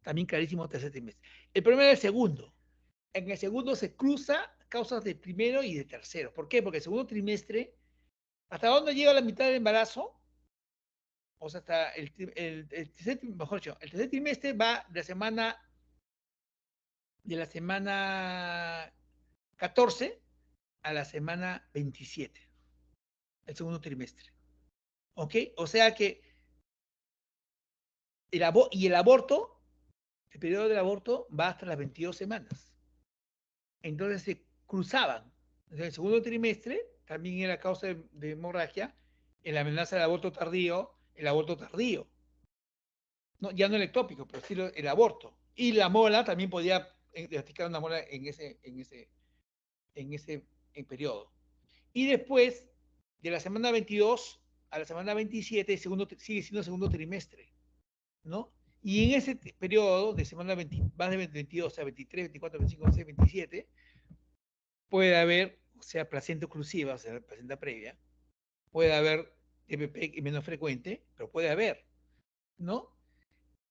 [SPEAKER 1] También clarísimo tercer trimestre. El problema era el segundo. En el segundo se cruza causas de primero y de tercero. ¿Por qué? Porque el segundo trimestre, ¿hasta dónde llega la mitad del embarazo? O sea, hasta mejor dicho, el tercer trimestre va de la semana 14 a la semana 27, el segundo trimestre. ¿Ok? O sea que el aborto, el periodo del aborto va hasta las 22 semanas. Entonces se cruzaban. En el segundo trimestre también era causa de hemorragia, en la amenaza del aborto tardío, el aborto tardío. No, ya no el ectópico, pero sí el aborto. Y la mola también podía diagnosticar una mola en ese periodo. Y después, de la semana 22 a la semana 27, sigue siendo segundo trimestre, ¿no? Y en ese periodo de semana 20, más de 22 a 23, 24, 25, 26, 27, puede haber, o sea, placenta oclusiva, o sea, placenta previa, puede haber TPP menos frecuente, pero puede haber, ¿no?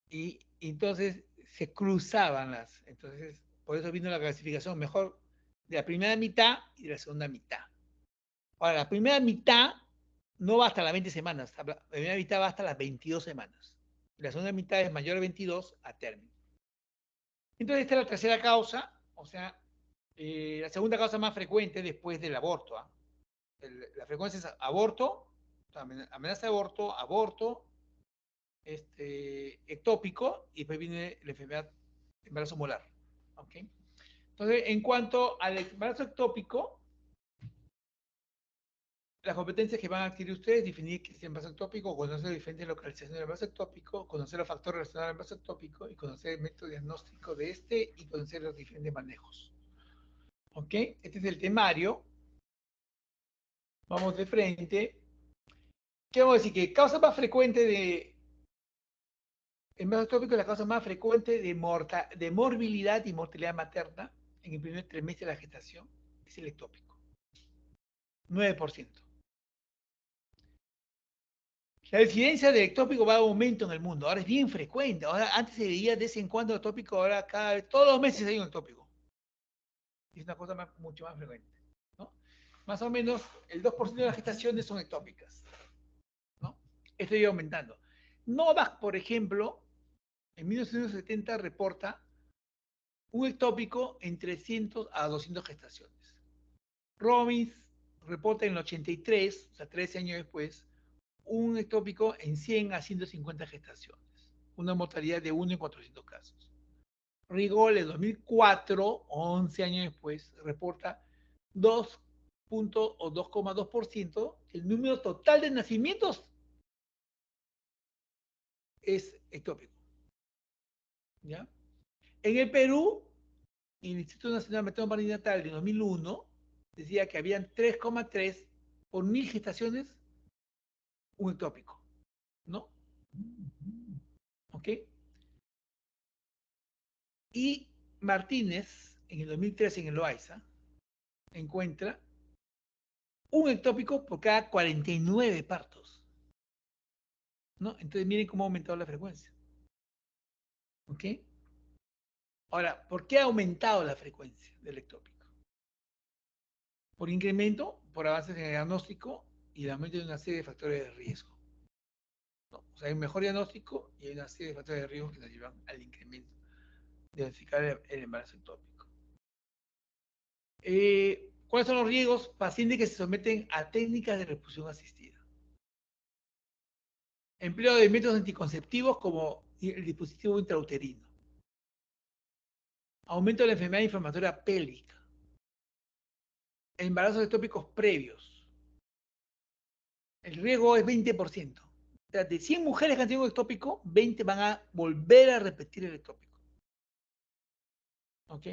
[SPEAKER 1] Y entonces se cruzaban entonces por eso vino la clasificación mejor de la primera mitad y de la segunda mitad. Ahora, la primera mitad no va hasta las 20 semanas, la primera mitad va hasta las 22 semanas. La segunda mitad es mayor a 22 a término. Entonces, esta es la tercera causa, o sea, la segunda causa más frecuente después del aborto. La frecuencia es aborto, amenaza de aborto, aborto, ectópico, y después viene la enfermedad, embarazo molar. ¿Okay? Entonces, en cuanto al embarazo ectópico, las competencias que van a adquirir ustedes, definir qué es el embarazo ectópico, conocer las diferentes localizaciones del embarazo ectópico, conocer los factores relacionados al embarazo ectópico y conocer el método diagnóstico de este y conocer los diferentes manejos. ¿Ok? Este es el temario. Vamos de frente. ¿Qué vamos a decir? Que causa más frecuente de embarazo ectópico es la causa más frecuente de morbilidad y mortalidad materna en el primer trimestre de la gestación, es el ectópico. 9%. La incidencia del ectópico va a aumento en el mundo. Ahora es bien frecuente. Ahora, antes se veía de vez en cuando ectópico, ahora cada vez, todos los meses hay un ectópico. Es una cosa mucho más frecuente, ¿no? Más o menos el 2% de las gestaciones son ectópicas, ¿no? Esto iba aumentando. Novak, por ejemplo, en 1970 reporta un ectópico en 300 a 200 gestaciones. Robbins reporta en el 83, o sea, 13 años después, un ectópico en 100 a 150 gestaciones, una mortalidad de 1 en 400 casos. Rigol en 2004, 11 años después, reporta 2 o 2,2%, el número total de nacimientos es ectópico. ¿Ya? En el Perú, el Instituto Nacional de Método Perinatal de 2001 decía que habían 3,3 por 1000 gestaciones un ectópico, ¿no? ¿Ok? Y Martínez, en el 2013 en el OAISA, encuentra un ectópico por cada 49 partos, ¿no? Entonces miren cómo ha aumentado la frecuencia, ¿ok? Ahora, ¿por qué ha aumentado la frecuencia del ectópico? Por incremento, por avances en el diagnóstico y el aumento de una serie de factores de riesgo, ¿no? O sea, hay un mejor diagnóstico y hay una serie de factores de riesgo que nos llevan al incremento de identificar el embarazo ectópico. ¿Cuáles son los riesgos? Pacientes que se someten a técnicas de reproducción asistida. Empleo de métodos anticonceptivos como el dispositivo intrauterino. Aumento de la enfermedad inflamatoria pélvica. Embarazos ectópicos previos. El riesgo es 20%. O sea, de 100 mujeres que han tenido un ectópico, 20 van a volver a repetir el ectópico. ¿Ok?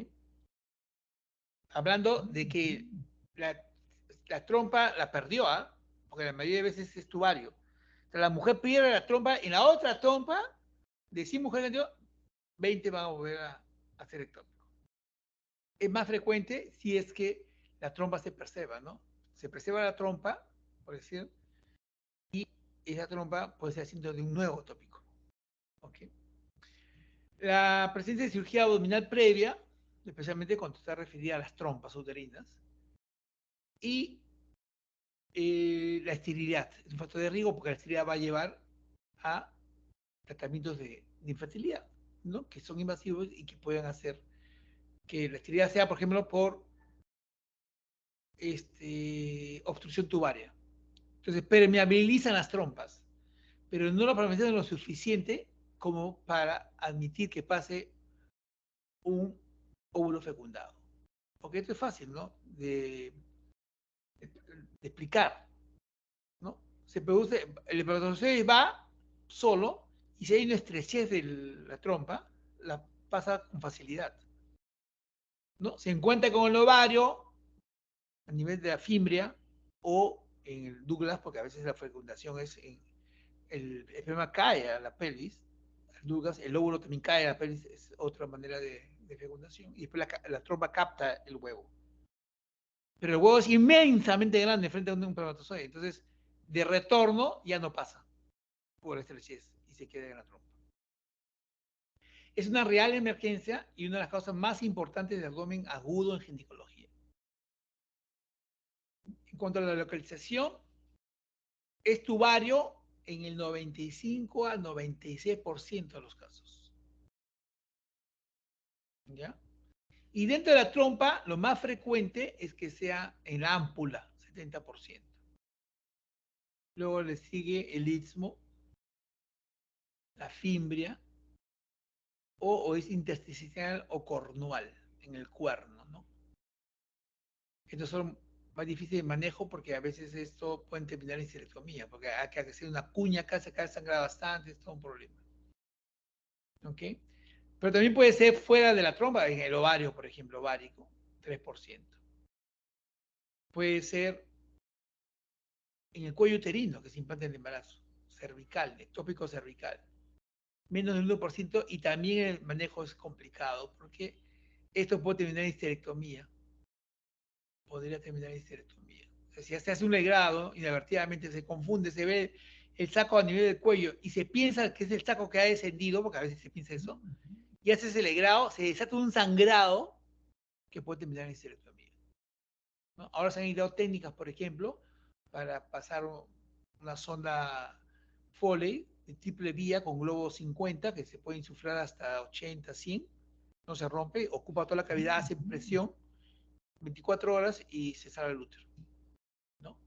[SPEAKER 1] Hablando de que la trompa la perdió, ¿ah? Porque la mayoría de veces es tubario. O sea, la mujer pierde la trompa y la otra trompa, de 100 mujeres que han tenido, 20 van a volver a hacer ectópico. Es más frecuente si es que la trompa se preserva, ¿no? Se preserva la trompa, por decir, y esa trompa puede ser haciendo de un nuevo ectópico. ¿Ok? La presencia de cirugía abdominal previa, especialmente cuando está referida a las trompas uterinas, y la esterilidad. Es un factor de riesgo porque la esterilidad va a llevar a tratamientos de infertilidad, ¿no? Que son invasivos y que pueden hacer que la esterilidad sea, por ejemplo, por obstrucción tubaria. Entonces permeabilizan las trompas, pero no lo permiten lo suficiente como para admitir que pase un óvulo fecundado. Porque esto es fácil, ¿no? De explicar, ¿no? Se produce, el espermatozoide va solo y si hay una estrechez de la trompa, la pasa con facilidad, ¿no? Se encuentra con el ovario a nivel de la fimbria o en el Douglas, porque a veces la fecundación es en el esperma cae a la pelvis, el Douglas, el óvulo también cae a la pelvis, es otra manera de fecundación, y después la trompa capta el huevo. Pero el huevo es inmensamente grande frente a un espermatozoide, entonces de retorno ya no pasa por estrechez y se queda en la trompa. Es una real emergencia y una de las causas más importantes de abdomen agudo en ginecología. En cuanto a la localización, es tubario en el 95 al 96% de los casos. ¿Ya? Y dentro de la trompa, lo más frecuente es que sea en la ámpula, 70%. Luego le sigue el istmo, la fimbria, o es intersticial o cornual, en el cuerno, ¿no? Estos son más difíciles de manejo porque a veces esto puede terminar en histerectomía, porque hay que hacer una cuña acá, se sangra bastante, es todo un problema. ¿Ok? Pero también puede ser fuera de la trompa, en el ovario, por ejemplo, ovárico, 3%. Puede ser en el cuello uterino, que se implanta el embarazo, cervical, ectópico cervical, menos del 1%, y también el manejo es complicado, porque esto puede terminar en histerectomía, podría terminar en histerectomía. O sea, si se hace un legrado, inadvertidamente se confunde, se ve el saco a nivel del cuello y se piensa que es el saco que ha descendido, porque a veces se piensa eso, y hace ese legrado, se desata un sangrado que puede terminar en histerectomía, ¿no? Ahora se han ideado técnicas, por ejemplo, para pasar una sonda Foley de triple vía con globo 50, que se puede insuflar hasta 80, 100, no se rompe, ocupa toda la cavidad, hace presión 24 horas y se sale el útero, ¿no?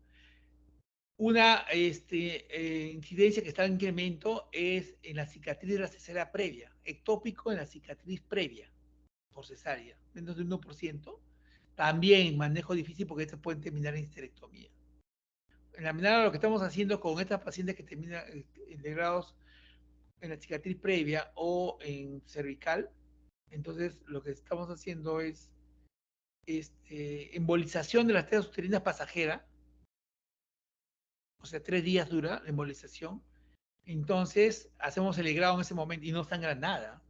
[SPEAKER 1] Una incidencia que está en incremento es en la cicatriz de la cesárea previa, ectópico en la cicatriz previa por cesárea, menos de 1%. También manejo difícil porque estas pueden terminar en histerectomía. En la mirada lo que estamos haciendo con estas pacientes que terminan integrados en la cicatriz previa o en cervical, entonces lo que estamos haciendo es embolización de las telas uterinas pasajeras, o sea, 3 días dura la embolización. Entonces hacemos el legrado en ese momento y no sangra nada,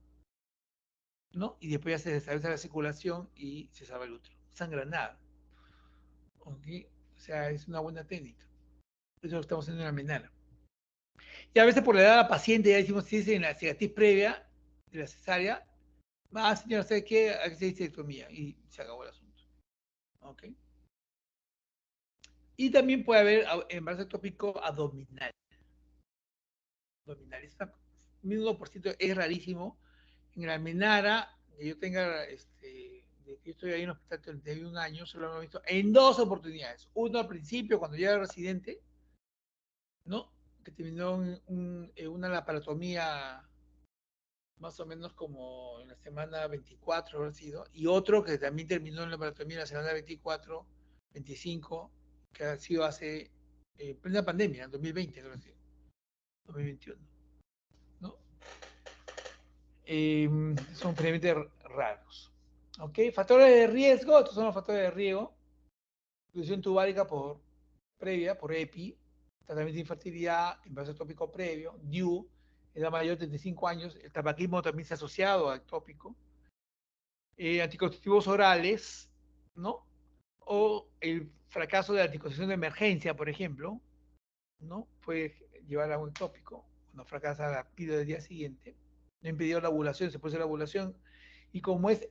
[SPEAKER 1] ¿no? Y después ya se desestablece la circulación y se salva el útero. No sangra nada, ¿ok? O sea, es una buena técnica. Eso lo estamos haciendo en la menana. Y a veces por la edad de la paciente ya decimos, si es en la cicatriz previa de la cesárea, señora, ¿sabe qué? Hay que hacer histerectomía y se acabó el asunto, ¿ok? Y también puede haber embarazo ectópico abdominal. Abdominal. Esta, 1% es rarísimo. En la Menara, que yo tenga, de que yo estoy ahí en el hospital 31 años, solo lo hemos visto en 2 oportunidades. Uno al principio, cuando yo era residente, ¿no? Que terminó una laparotomía más o menos como en la semana 24 habrá sido, y otro que también terminó en la laparotomía en la semana 24, 25, que ha sido hace plena pandemia, en 2020, creo que ha sido, 2021, ¿no? Son realmente raros. ¿Ok? Factores de riesgo, estos son los factores de riesgo. Producción tubárica previa, por EPI, tratamiento de infertilidad, embarazo ectópico previo, DIU, edad mayor de 35 años, el tabaquismo también se ha asociado a ectópico, anticonceptivos orales, ¿no? O el fracaso de la anticoncepción de emergencia, por ejemplo, ¿no? Puede llevar a un ectópico, cuando fracasa la píldora del día siguiente, no impidió la ovulación, se puede hacer la ovulación, y como es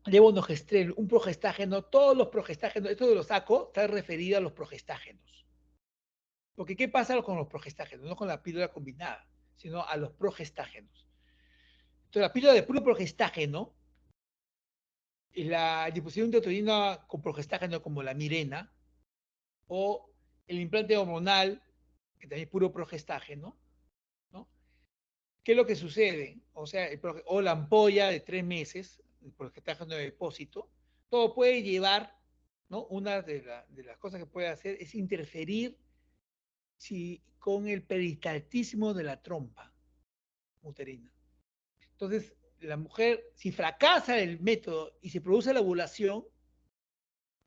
[SPEAKER 1] levonorgestrel, un progestágeno, todos los progestágenos, esto de los saco está referido a los progestágenos. Porque ¿qué pasa con los progestágenos? No con la píldora combinada, sino a los progestágenos. Entonces, la píldora de puro progestágeno, la disposición intrauterina con progestágeno como la Mirena, o el implante hormonal, que también es puro progestágeno, ¿no? ¿Qué es lo que sucede? O sea, o la ampolla de 3 meses, el progestágeno de depósito, todo puede llevar, ¿no? Una de las cosas que puede hacer es interferir con el peristaltismo de la trompa uterina. Entonces, la mujer, si fracasa el método y se produce la ovulación,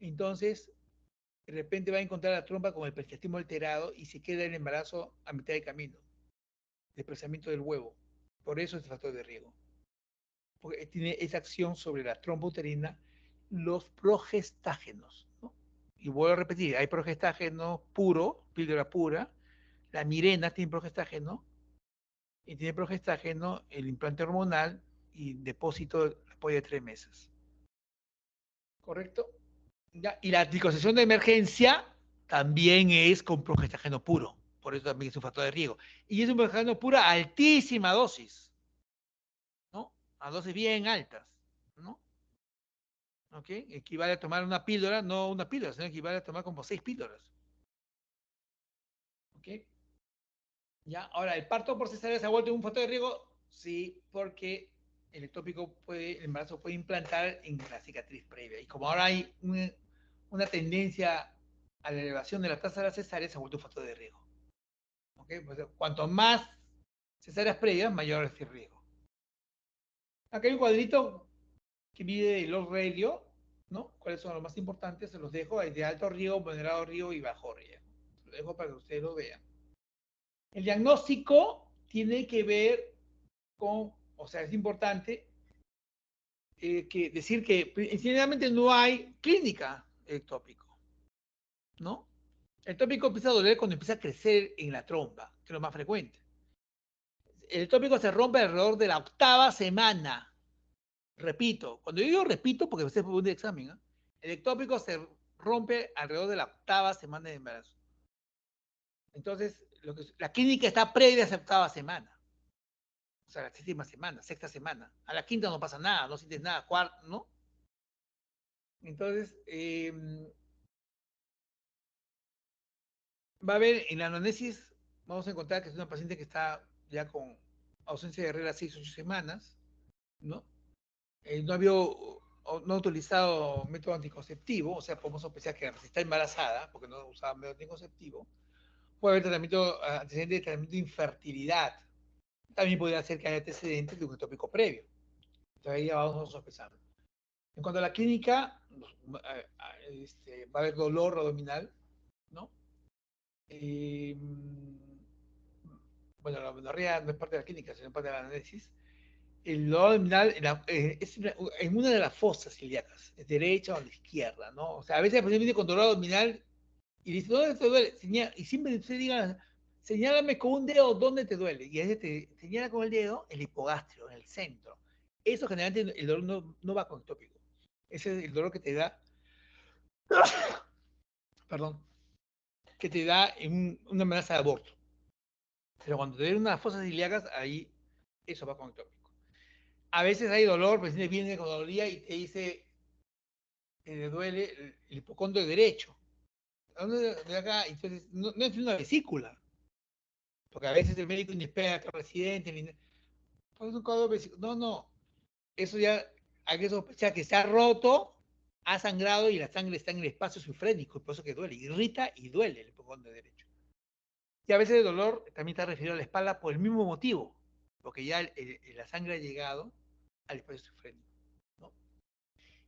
[SPEAKER 1] entonces de repente va a encontrar la trompa con el peristaltismo alterado y se queda el embarazo a mitad de camino, desplazamiento del huevo. Por eso es el factor de riesgo. Porque tiene esa acción sobre la trompa uterina, los progestágenos, ¿no? Y vuelvo a repetir, hay progestágeno puro, píldora pura, la Mirena tiene progestágeno, y tiene progestágeno el implante hormonal y depósito después de 3 meses. ¿Correcto? ¿Ya? Y la anticoncepción de emergencia también es con progestágeno puro, por eso también es un factor de riesgo. Y es un progestágeno puro a altísima dosis, ¿no? A dosis bien altas, ¿no? ¿Ok? Equivale a tomar una píldora, no una píldora, sino equivale a tomar como 6 píldoras. ¿Ok? ¿Ya? Ahora, ¿el parto por cesárea se ha vuelto un factor de riesgo? Sí, porque el ectópico el embarazo puede implantar en la cicatriz previa. Y como ahora hay una tendencia a la elevación de la tasa de la cesárea, se ha vuelto un factor de riesgo. ¿Ok? Pues, cuanto más cesáreas previas, mayor es el riesgo. Acá hay un cuadrito que mide el odds ratio, ¿no? ¿Cuáles son los más importantes? Se los dejo. Hay de alto riesgo, moderado riesgo y bajo riesgo. Lo dejo para que ustedes lo vean. El diagnóstico tiene que ver con, o sea, es importante decir que generalmente no hay clínica ectópico, ¿no? El tópico empieza a doler cuando empieza a crecer en la trompa, que es lo más frecuente. El tópico se rompe alrededor de la 8ª semana. Repito, cuando yo digo repito, porque usted fue un examen, ¿eh? El ectópico se rompe alrededor de la 8ª semana de embarazo. Entonces, la clínica está previa a esa 8ª semana. O sea, la séptima semana, sexta semana. A la quinta no pasa nada, no sientes nada, cuarta, ¿no? Entonces, va a haber en la anamnesis, vamos a encontrar que es una paciente que está ya con ausencia de regla 6 u 8 semanas, ¿no? No había no ha utilizado método anticonceptivo, o sea, podemos sospechar que está embarazada, porque no usaba método anticonceptivo. Puede haber tratamiento, antecedente de tratamiento de infertilidad. También podría ser que haya antecedentes de un ectópico previo. Entonces ahí ya vamos sospechando. En cuanto a la clínica, va a haber dolor abdominal, ¿no? Eh, bueno, la menorrea no es parte de la clínica, sino parte de la análisis. El dolor abdominal es en una de las fosas ilíacas, es derecha o la izquierda, ¿no? O sea, a veces el paciente viene con dolor abdominal y dice, ¿dónde te duele? Y siempre usted diga, señálame con un dedo dónde te duele. Y a veces te señala con el dedo el hipogastrio, en el centro. Eso generalmente el dolor no va con el tópico. Ese es el dolor que te da, perdón, que te da en una amenaza de aborto. Pero cuando te den unas fosas ilíacas, ahí eso va con el tópico. A veces hay dolor, el paciente viene con dolor y te dice, le duele el hipocondrio derecho. De acá, entonces, no es una vesícula, porque a veces el médico ni espera que el residente, pues un codo vesícula. No, eso ya hay que sospechar que se ha roto, ha sangrado y la sangre está en el espacio sufrénico, por eso que duele, irrita y duele el hipocondrio derecho. Y a veces el dolor también está referido a la espalda por el mismo motivo, porque ya la sangre ha llegado al espacio sufrénico, ¿no?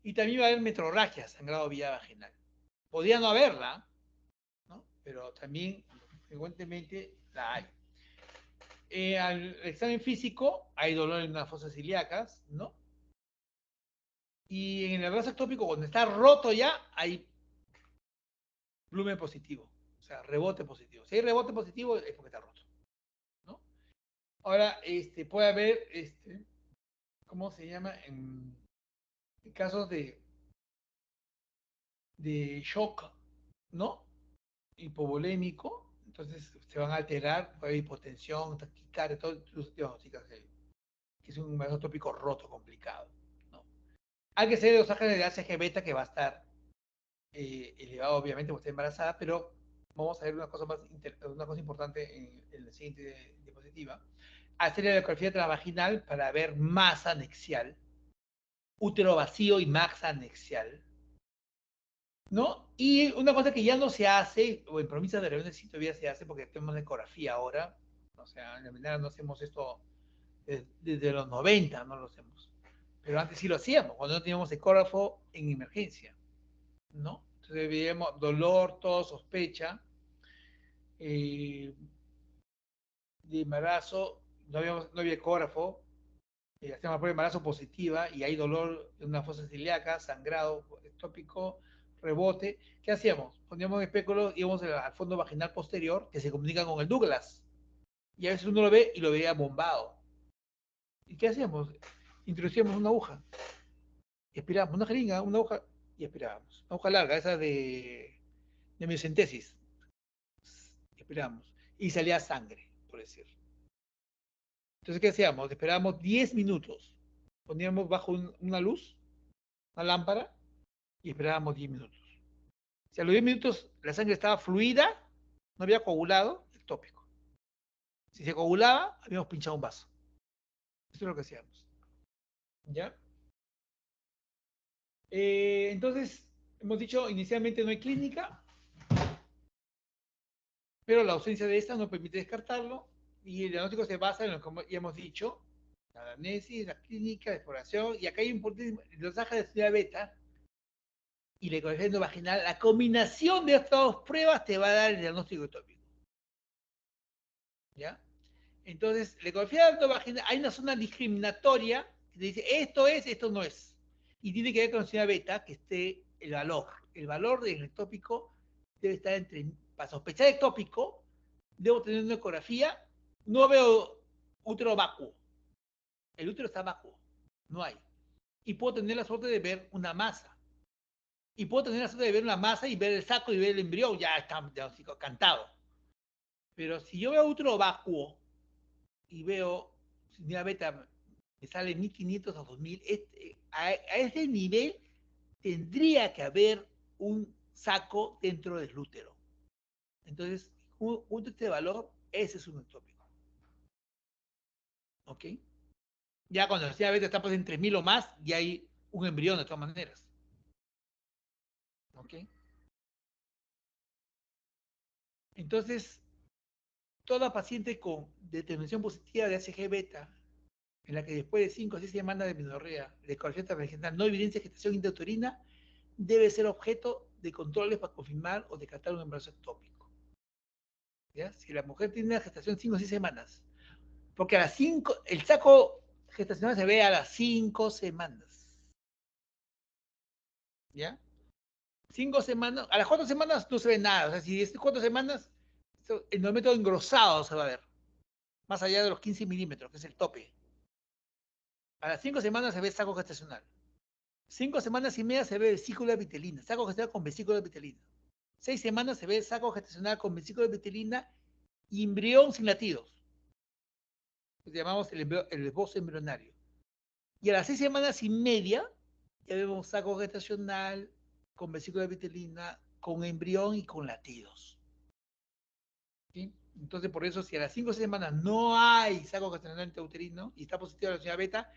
[SPEAKER 1] Y también va a haber metrorragia, sangrado vía vaginal. Podría no haberla, ¿no? Pero también frecuentemente la hay. Al examen físico hay dolor en las fosas ilíacas, ¿no? Y en el brazo ectópico, cuando está roto ya, hay blumen positivo, o sea, rebote positivo. Si hay rebote positivo es porque está roto, ¿no? Ahora, puede haber, ¿cómo se llama? En casos de shock, ¿no? Hipovolémico, entonces se van a alterar, puede haber hipotensión, taquicardia, todo eso diagnostica que es un brazo tópico roto, complicado, ¿no? Hay que ser de los ángeles de ACG beta que va a estar elevado, obviamente, porque está embarazada, pero vamos a ver una cosa importante en la siguiente diapositiva. Hacer la ecografía transvaginal para ver masa anexial, útero vacío y masa anexial, ¿no? Y una cosa que ya no se hace, o en promesas de reuniones sí todavía se hace, porque tenemos la ecografía ahora, o sea, en la mañana no hacemos esto desde los 90, no lo hacemos. Pero antes sí lo hacíamos, cuando no teníamos ecógrafo en emergencia, ¿no? Entonces veíamos dolor, tos, sospecha de embarazo, no había ecógrafo, hacíamos la prueba de embarazo positiva y hay dolor en una fosa celíaca, sangrado ectópico, rebote. ¿Qué hacíamos? Poníamos espéculos, íbamos al fondo vaginal posterior, que se comunica con el Douglas. Y a veces uno lo ve y lo veía bombado. ¿Y qué hacíamos? Introducíamos una aguja, expiramos, una jeringa, una aguja, y expirábamos. Una aguja larga, esa de miocentesis. Expiramos. Y salía sangre, por decir. Entonces, ¿qué hacíamos? Esperábamos 10 minutos. Poníamos bajo una luz, una lámpara, y esperábamos 10 minutos. Si a los 10 minutos la sangre estaba fluida, no había coagulado, ectópico. Si se coagulaba, habíamos pinchado un vaso. Eso es lo que hacíamos. ¿Ya? Entonces, hemos dicho, inicialmente no hay clínica, pero la ausencia de esta no permite descartarlo, y el diagnóstico se basa en lo que ya hemos dicho, la anamnesis, la clínica, la exploración, y acá hay un punto, los ángeles de beta y la ecografía endovaginal, la combinación de estas dos pruebas te va a dar el diagnóstico ectópico. ¿Ya? Entonces, la ecografía endovaginal, hay una zona discriminatoria que te dice esto es, esto no es. Y tiene que ver con la señal beta, que esté el valor. El valor del ectópico debe estar para sospechar ectópico, debo tener una ecografía, no veo útero vacuo. El útero está vacuo, no hay. Y puedo tener la suerte de ver una masa. Y puedo tener la suerte de ver una masa y ver el saco y ver el embrión, ya está cantado. Pero si yo veo útero vacuo y veo si unidad beta me sale 1500 o 2000, a ese nivel tendría que haber un saco dentro del útero. Entonces, junto a este valor, ese es un ectópico. ¿Ok? Ya cuando la unidad beta está pues en 3000 o más, ya hay un embrión de todas maneras. ¿Ok? Entonces, toda paciente con determinación positiva de HG beta, en la que después de 5 o 6 semanas de menorrea, de ecografía transvaginal, no evidencia gestación intrauterina, debe ser objeto de controles para confirmar o descartar un embarazo ectópico. ¿Ya? Si la mujer tiene una gestación 5 o 6 semanas, porque a las 5, el saco gestacional se ve a las 5 semanas. ¿Ya? 5 semanas, a las 4 semanas no se ve nada. O sea, si es 4 semanas, el endometrio engrosado se va a ver, más allá de los 15 milímetros, que es el tope. A las 5 semanas se ve saco gestacional. 5 semanas y media se ve vesícula vitelina, saco gestacional con vesícula vitelina. 6 semanas se ve saco gestacional con vesícula vitelina y embrión sin latidos. Lo llamamos el esbozo embrionario. Y a las 6 semanas y media ya vemos saco gestacional con vesícula vitelina, con embrión y con latidos. ¿Sí? Entonces, por eso, si a las 5 o 6 semanas no hay saco gestacional intrauterino y está positiva la señal beta,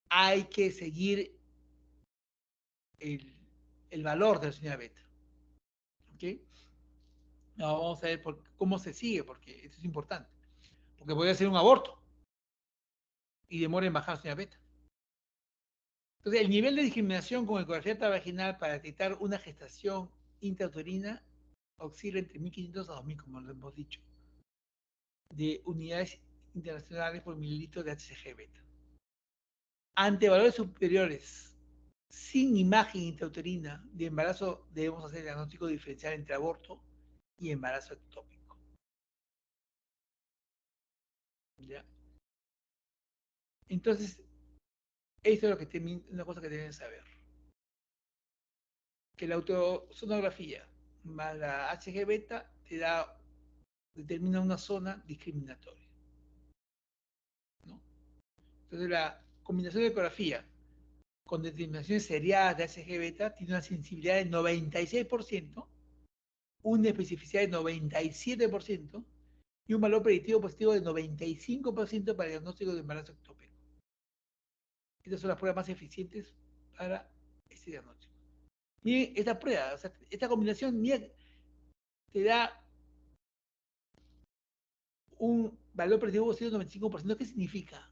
[SPEAKER 1] hay que seguir el valor de la señal beta. ¿Ok? No, vamos a ver cómo se sigue, porque esto es importante. Porque puede ser un aborto y demora en bajar la señal beta. Entonces, el nivel de discriminación con ecografía vaginal para detectar una gestación intrauterina oscila entre 1500 a 2000, como lo hemos dicho, de unidades internacionales por mililitro de HCG beta. Ante valores superiores, sin imagen intrauterina de embarazo, debemos hacer el diagnóstico diferencial entre aborto y embarazo ectópico. ¿Ya? Entonces, esto es lo que una cosa que deben saber. Que la autosonografía más la HG beta determina una zona discriminatoria. ¿No? Entonces, la combinación de ecografía con determinaciones seriadas de HG beta tiene una sensibilidad de 96%, una especificidad de 97% y un valor predictivo positivo de 95% para el diagnóstico de embarazo ectópico. Estas son las pruebas más eficientes para este diagnóstico. Y esta prueba, o sea, esta combinación te da un valor predictivo positivo de 95%. ¿Qué significa?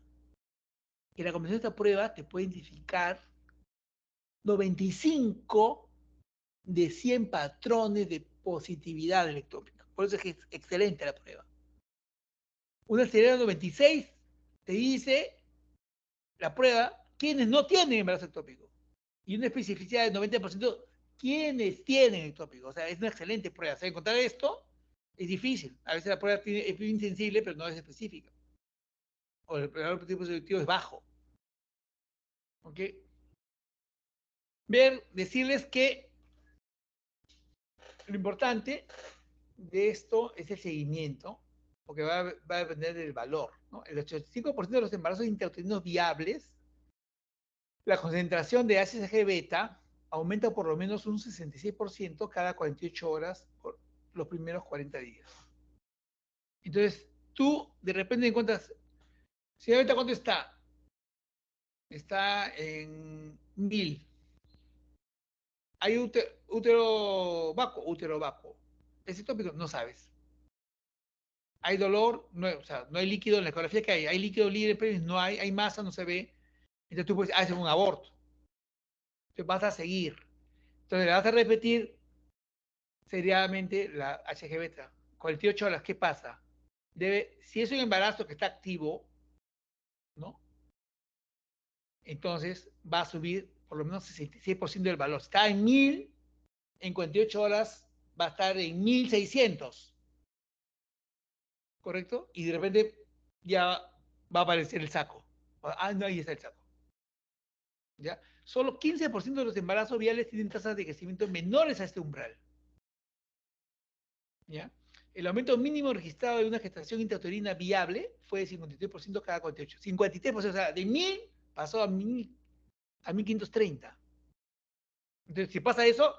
[SPEAKER 1] Que la combinación de esta prueba te puede identificar 95 de 100 patrones de positividad del ectópico. Por eso es que es excelente la prueba. Una acelerada de 96 te dice la prueba quienes no tienen embarazo ectópico. Y una especificidad del 90% quienes tienen ectópico. O sea, es una excelente prueba. O sea, encontrar esto es difícil. A veces la prueba es bien sensible, pero no es específica. O el valor positivo es bajo. ¿Ok? Decirles que lo importante de esto es el seguimiento, porque va a depender del valor, ¿no? El 85% de los embarazos intrauterinos viables, la concentración de HCG beta aumenta por lo menos un 66% cada 48 horas por los primeros 40 días. Entonces, tú de repente encuentras, si ahorita cuánto está, está en 1000. Hay útero vacuo. Ese tópico no sabes. Hay dolor, no, o sea, no hay líquido en la ecografía que hay líquido libre, pero no hay masa, no se ve. Entonces tú puedes hacer un aborto. Entonces vas a seguir. Entonces le vas a repetir seriadamente la HG beta. 48 horas, ¿qué pasa? Si es un embarazo que está activo, ¿no? Entonces va a subir por lo menos 66% del valor. Si está en 1000, en 48 horas va a estar en 1600. ¿Correcto? Y de repente ya va a aparecer el saco. Ah, no, ahí está el saco. ¿Ya? Solo 15% de los embarazos viales tienen tasas de crecimiento menores a este umbral. ¿Ya? el aumento mínimo registrado de una gestación intrauterina viable fue de 53% cada 48. 53%, o sea, de 1000 pasó a 1530. Entonces, si pasa eso,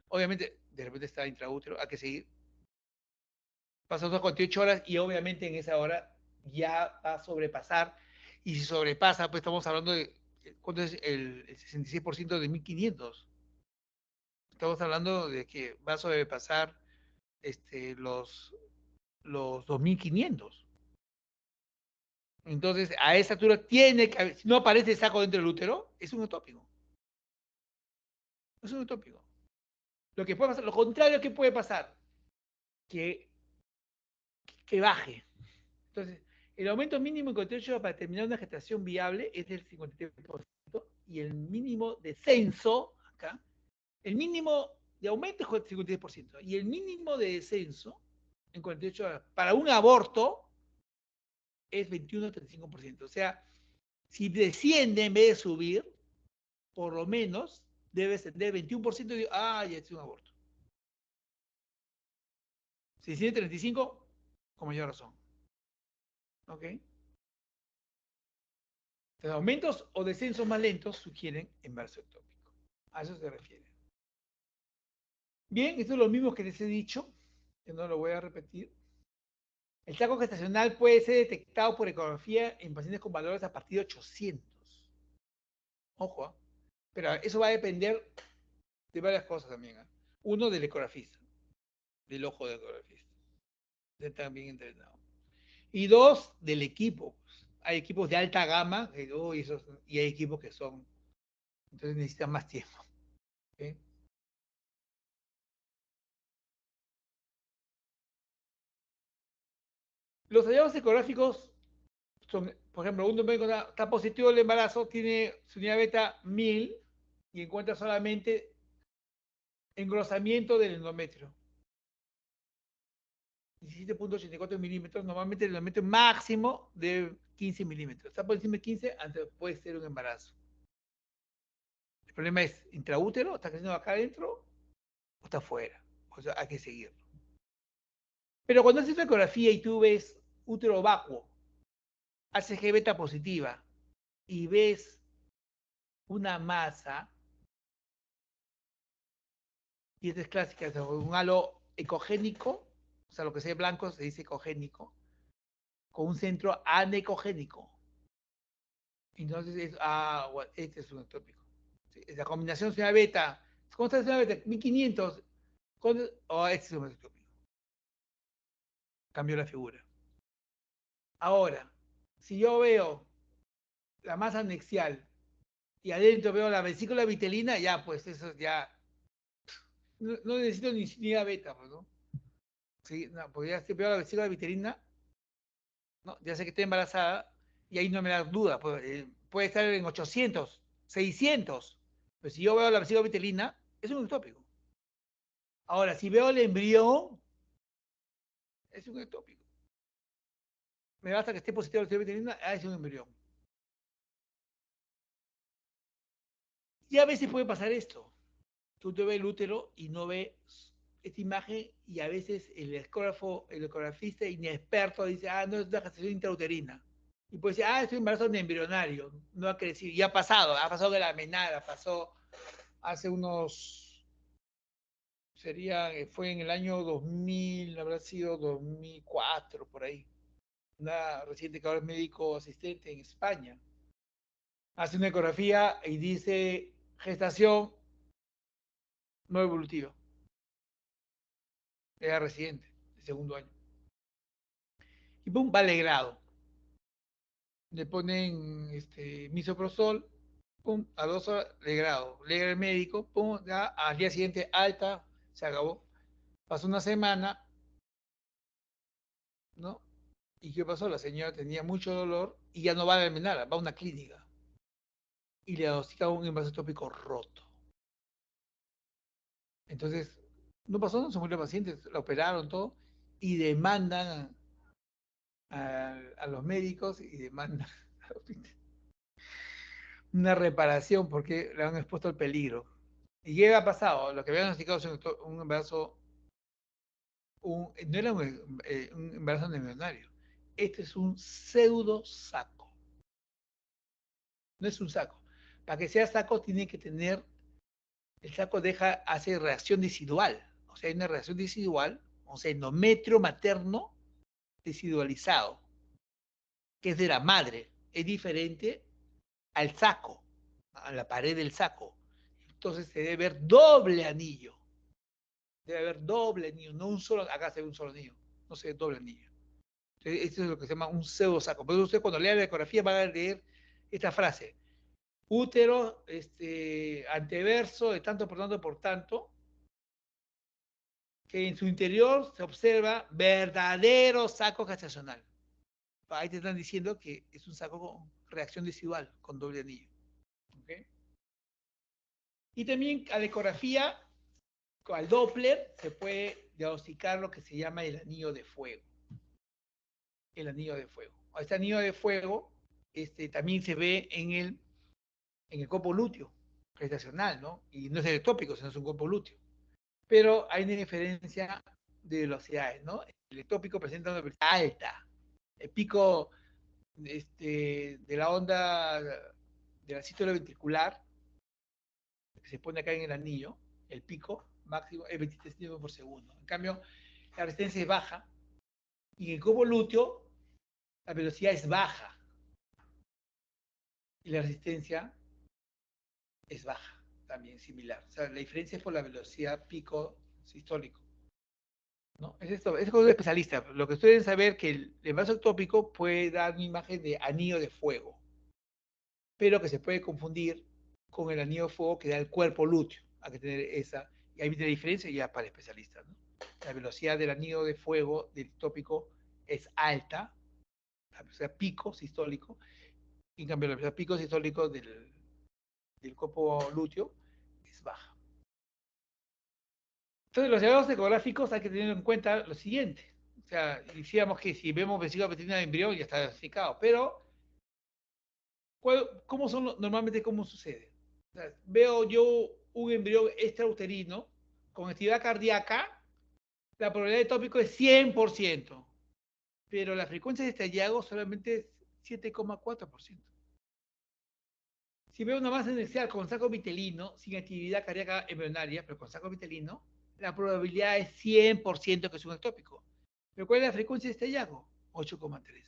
[SPEAKER 1] obviamente, de repente está intraútero, hay que seguir. Pasan otras 48 horas y obviamente en esa hora ya va a sobrepasar. Y si sobrepasa, pues estamos hablando de, ¿cuánto es el 66% de 1500? Estamos hablando de que va a sobrepasar los 2500. Entonces, a esa altura tiene que haber, si no aparece el saco dentro del útero, es un utópico. Es un utópico. Lo que puede pasar, lo contrario que puede pasar, que, que baje. Entonces, el aumento mínimo en 48 horas para terminar una gestación viable es del 53% y el mínimo descenso, acá, el mínimo de aumento es 53% y el mínimo de descenso en 48 horas para un aborto es 21,35%. O sea, si desciende en vez de subir, por lo menos debe descender 21% y ya es un aborto. Si desciende 35, con mayor razón. ¿Ok? Entonces, aumentos o descensos más lentos sugieren embarazo ectópico. A eso se refiere. Bien, esto es lo mismo que les he dicho, que no lo voy a repetir. El saco gestacional puede ser detectado por ecografía en pacientes con valores a partir de 800. Ojo, ¿eh? Pero eso va a depender de varias cosas también. Uno, del ecografista, del ojo del ecografista. De estar bien entrenado. Y dos, del equipo. Hay equipos de alta gama y hay equipos que son, entonces necesitan más tiempo. ¿Okay? Los hallazgos ecográficos son, por ejemplo, un médico está positivo del embarazo, tiene su unidad beta 1000 y encuentra solamente engrosamiento del endometrio. 17,84 milímetros, normalmente el endometrio máximo de 15 milímetros. Está por encima de 15, antes puede ser un embarazo. El problema es, intraútero, está creciendo acá adentro o está afuera. O sea, hay que seguirlo. Pero cuando haces una ecografía y tú ves útero vacuo, HG beta positiva, y ves una masa, y esta es clásica, un halo ecogénico, o sea, lo que sea blanco se dice ecogénico, con un centro anecogénico. Entonces, bueno, este es un ectópico. ¿Sí? La combinación señal beta, ¿cómo está la señal beta? 1500, este es un ectópico. Cambió la figura. Ahora, si yo veo la masa anexial y adentro veo la vesícula vitelina, ya, pues eso ya, no necesito ni beta, pues, ¿no? Sí, no, porque ya si veo la vesícula vitelina, ¿no? Ya sé que estoy embarazada y ahí no me da duda, pues, puede estar en 800, 600, pero si yo veo la vesícula vitelina, es un ectópico. Ahora, si veo el embrión, es un ectópico. Me basta que esté positivo la vesícula vitelina, es un embrión. Y a veces puede pasar esto. Tú te ves el útero y no ves esta imagen y a veces el ecografista inexperto dice, no es una gestación intrauterina. Y puede decir, es un embarazo embrionario, no ha crecido. Y ha pasado de la menada, pasó hace fue en el año 2000, habrá sido 2004, por ahí. Una reciente que ahora es médico asistente en España. Hace una ecografía y dice gestación no evolutiva. Era residente, de segundo año. Y pum, va alegrado. Le ponen misoprostol, pum, a 2 horas, alegrado. Le llega el médico, pum, ya, al día siguiente alta, se acabó. Pasó una semana, ¿no? ¿Y qué pasó? La señora tenía mucho dolor y ya no va a la Almenara, va a una clínica. Y le diagnostica un embarazo ectópico roto. Entonces, no pasó, no se murió el paciente, la operaron todo y demandan a los médicos y demandan al hospital una reparación porque le han expuesto al peligro. ¿Y qué ha pasado? Lo que habían diagnosticado es un embarazo no era un embarazo embrionario. Este es un pseudo saco. No es un saco. Para que sea saco tiene que tener, el saco hace reacción decidual. O sea, hay una reacción decidual, o sea, endometrio materno decidualizado, que es de la madre. Es diferente al saco, a la pared del saco. Entonces se debe ver doble anillo. Debe haber doble anillo, no un solo, acá se ve un solo anillo, no se ve doble anillo. Entonces, esto es lo que se llama un pseudo saco. Por eso usted cuando lea la ecografía va a leer esta frase. Útero, anteverso de tanto por tanto, que en su interior se observa verdadero saco gestacional. Ahí te están diciendo que es un saco con reacción decidual, con doble anillo. ¿Okay? Y también a la ecografía, al Doppler, se puede diagnosticar lo que se llama el anillo de fuego. El anillo de fuego. Este anillo de fuego también se ve en el copo lúteo gestacional, ¿no? Y no es el ectópico, sino es un copo lúteo. Pero hay una diferencia de velocidades, ¿no? El ectópico presenta una velocidad alta. El pico de la onda de la cítula ventricular, que se pone acá en el anillo, el pico máximo es 23 centímetros por segundo. En cambio, la resistencia es baja. Y en el copo lúteo, la velocidad es baja. Y la resistencia es baja, también similar. O sea, la diferencia es por la velocidad pico sistólico. ¿No? Es esto, es cosa de especialista. Lo que ustedes deben saber que el embarazo ectópico puede dar una imagen de anillo de fuego, pero que se puede confundir con el anillo de fuego que da el cuerpo lúteo. Hay que tener esa, y ahí viene la diferencia ya para especialistas, ¿no? La velocidad del anillo de fuego del ectópico es alta, la velocidad pico sistólico, y en cambio la velocidad pico sistólico del cuerpo lúteo es baja. Entonces, los diagnósticos ecográficos hay que tener en cuenta lo siguiente. O sea, decíamos que si vemos vesícula pequeña de embrión ya está diagnosticado, pero ¿cómo son normalmente cómo sucede? O sea, veo yo un embrión extrauterino con actividad cardíaca, la probabilidad de tópico es 100%, pero la frecuencia de estallido solamente es 7,4%. Si veo una masa inicial con saco vitelino, sin actividad cardíaca embrionaria, pero con saco vitelino, la probabilidad es 100% que es un ectópico. ¿Pero cuál es la frecuencia de este hallazgo? 8,3.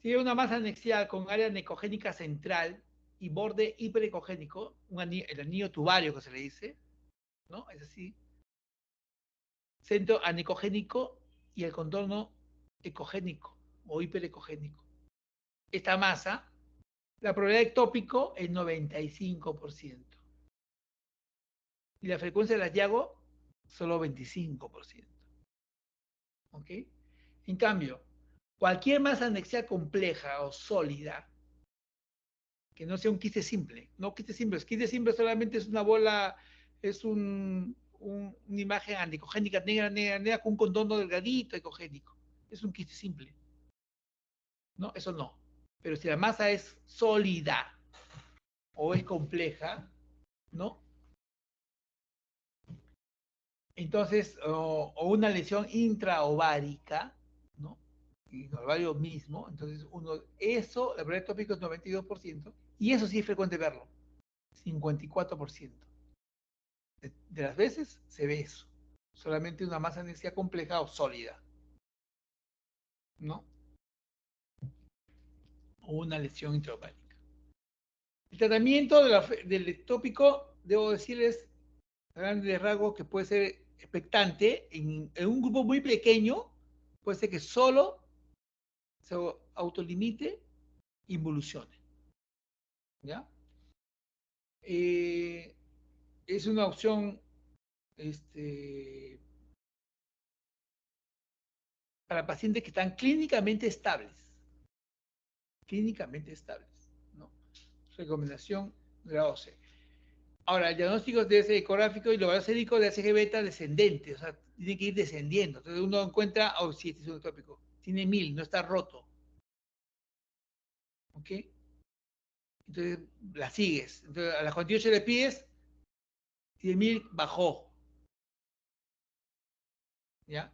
[SPEAKER 1] Si veo una masa anexial con área necogénica central y borde hiperecogénico, el anillo tubario que se le dice, ¿no? Es así. Centro anecogénico y el contorno ecogénico o hiperecogénico. Esta masa, la probabilidad de ectópico es 95%. Y la frecuencia del hallazgo, solo 25%. ¿Ok? En cambio, cualquier masa anexial compleja o sólida, que no sea un quiste simple, no quiste simple, el quiste simple solamente es una bola, es una imagen anicogénica negra, negra, negra, con un contorno delgadito ecogénico. Es un quiste simple. No, eso no. Pero si la masa es sólida o es compleja, ¿no? Entonces, o una lesión intraovárica, ¿no? Y el ovario mismo, entonces eso, la probabilidad tópico es 92%, y eso sí es frecuente verlo, 54%. De las veces se ve eso, solamente una masa anexial compleja o sólida, ¿no? O una lesión intraovárica. El tratamiento del ectópico, debo decirles, a grandes rasgos, que puede ser expectante, en un grupo muy pequeño, puede ser que solo se autolimite, involucione. ¿Ya? Es una opción para pacientes que están clínicamente estables. Clínicamente estables. ¿No? Recomendación grado C. Ahora, el diagnóstico de ese ecográfico y lo basérico de ACG beta descendente, o sea, tiene que ir descendiendo. Entonces uno encuentra, oh, sí, este es un ectópico, tiene 1000, no está roto. ¿Ok? Entonces la sigues. Entonces a las 48 le pides, 10.000 bajó. ¿ya?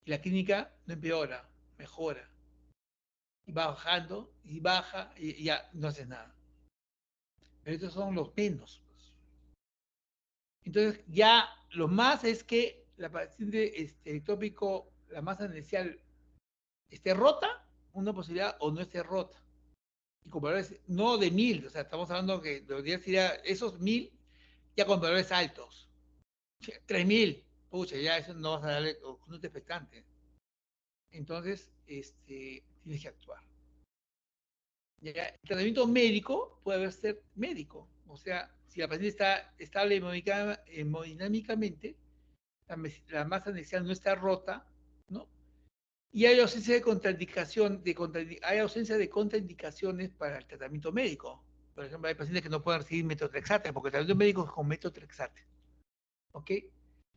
[SPEAKER 1] Y la clínica no empeora, mejora. Y va bajando, y baja, y ya no hace nada. Pero estos son los menos, pues. Entonces, ya lo más es que la paciente ectópico, la masa inicial, esté rota, una posibilidad, o no esté rota. Y con valores no de 1000, o sea, estamos hablando que los días sería esos 1000 ya con valores altos. 3000, pucha, ya eso no vas a darle un expectante. Entonces, tienes que actuar. Ya, el tratamiento médico puede ser médico, o sea, si la paciente está estable hemodinámicamente, la masa inicial no está rota, ¿no? Y hay ausencia de contraindicación, hay ausencia de contraindicaciones para el tratamiento médico. Por ejemplo, hay pacientes que no pueden recibir metotrexate, porque el tratamiento médico es con metotrexate. ¿Ok?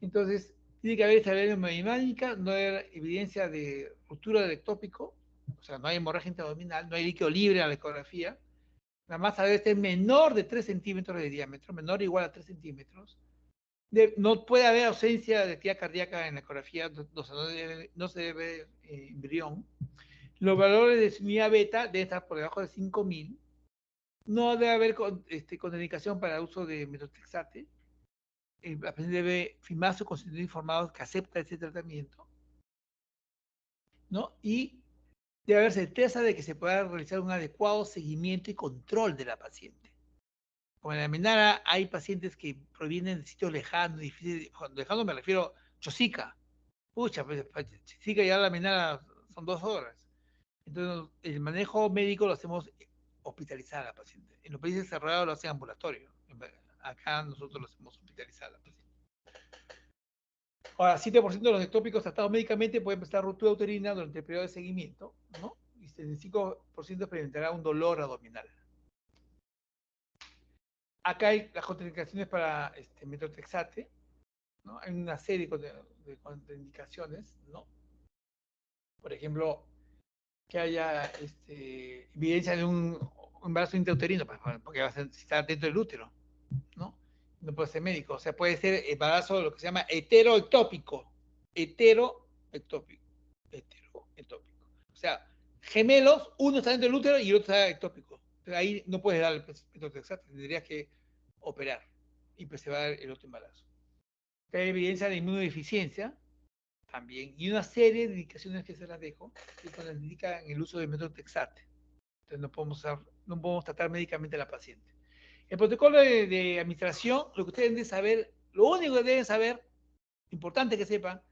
[SPEAKER 1] Entonces, tiene que haber estabilidad hemodinámica, no hay evidencia de ruptura del ectópico, o sea, no hay hemorragia intraabdominal, no hay líquido libre en la ecografía, la masa debe ser menor de 3 centímetros de diámetro, menor o igual a 3 centímetros. No puede haber ausencia de actividad cardíaca en la ecografía, no se debe ver embrión. Los valores de unidad beta deben estar por debajo de 5000. No debe haber contraindicación para el uso de metotrexate. La paciente debe firmar su consentimiento informado que acepta ese tratamiento, ¿no? Y debe haber certeza de que se pueda realizar un adecuado seguimiento y control de la paciente. Como en la Menara hay pacientes que provienen de sitios lejanos, difíciles, lejano me refiero a Chosica. Pucha, pues Chosica ya la Menara son 2 horas. Entonces, el manejo médico lo hacemos hospitalizar a la paciente. En los países cerrados lo hacen ambulatorio. Acá nosotros lo hacemos hospitalizar a la paciente. Ahora, 7% de los ectópicos tratados médicamente pueden presentar ruptura uterina durante el periodo de seguimiento, ¿no? Y 75% experimentará un dolor abdominal. Acá hay las contraindicaciones para metotrexate, ¿no? Hay una serie de contraindicaciones, ¿no? Por ejemplo, que haya evidencia de un embarazo intrauterino, porque va a estar dentro del útero, ¿no? No puede ser médico, o sea, puede ser embarazo, lo que se llama heteroectópico, heteroectópico, heteroectópico. O sea, gemelos, uno está dentro del útero y el otro está ectópico. Pero ahí no puedes dar el metotrexate, tendrías que operar y pues se va a dar el otro embarazo. Hay evidencia de inmunodeficiencia también y una serie de indicaciones que se las dejo que nos indican el uso de metotrexate. Entonces no podemos tratar médicamente a la paciente. El protocolo de administración, lo que ustedes deben saber, lo único que deben saber, importante que sepan,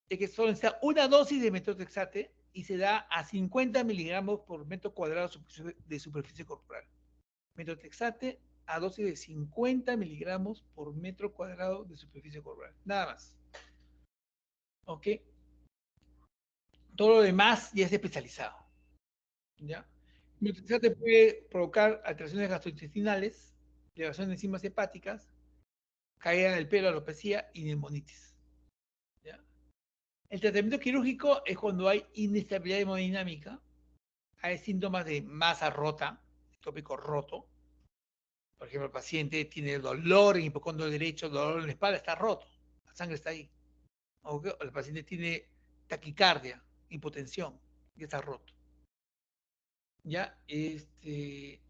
[SPEAKER 1] es que solo necesita una dosis de metotrexate y se da a 50 miligramos por metro cuadrado de superficie corporal. Metotrexate a dosis de 50 miligramos por metro cuadrado de superficie corporal. Nada más. ¿Ok? Todo lo demás ya es especializado. ¿Ya? El metotrexate puede provocar alteraciones gastrointestinales, elevación de enzimas hepáticas, caída del pelo, alopecia y neumonitis. ¿Ya? El tratamiento quirúrgico es cuando hay inestabilidad hemodinámica, hay síntomas de masa rota, tópico roto. Por ejemplo, el paciente tiene dolor en el hipocondrio derecho, dolor en la espalda, está roto, la sangre está ahí. O el paciente tiene taquicardia, hipotensión, y está roto. ¿Ya?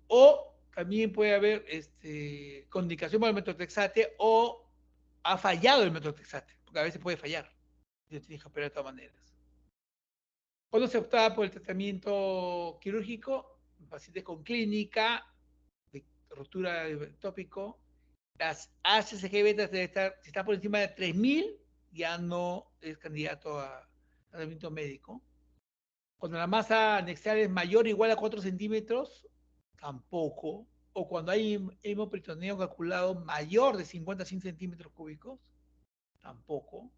[SPEAKER 1] O también puede haber contraindicación por el metotrexate o ha fallado el metotrexate, porque a veces puede fallar. Y tienes que operar de todas maneras. Cuando se optaba por el tratamiento quirúrgico, pacientes con clínica de ruptura de tópico, las HCG beta debe estar, si está por encima de 3000, ya no es candidato a tratamiento médico. Cuando la masa anexial es mayor o igual a 4 centímetros, tampoco. O cuando hay hemoperitoneo calculado mayor de 50 a 100 centímetros cúbicos, tampoco.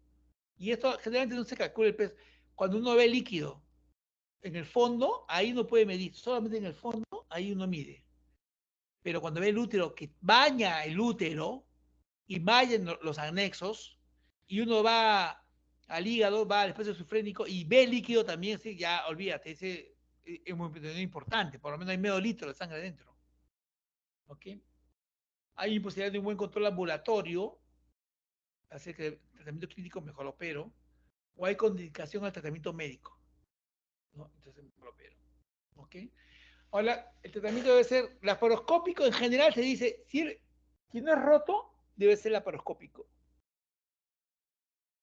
[SPEAKER 1] Y esto generalmente no se calcula el peso. Cuando uno ve líquido en el fondo, ahí no puede medir. Solamente en el fondo, ahí uno mide. Pero cuando ve el útero que baña el útero y bañan los anexos, y uno va al hígado, va al espacio sufrénico y ve líquido también, sí, ya olvídate, ese es muy importante, por lo menos hay medio litro de sangre dentro. ¿Ok? Hay imposibilidad de un buen control ambulatorio, hacer que el tratamiento clínico mejor lo opero, o hay contraindicación al tratamiento médico, ¿no? Entonces mejor lo opero. ¿Ok? Ahora, el tratamiento debe ser laparoscópico. En general se dice, si no es roto, debe ser laparoscópico.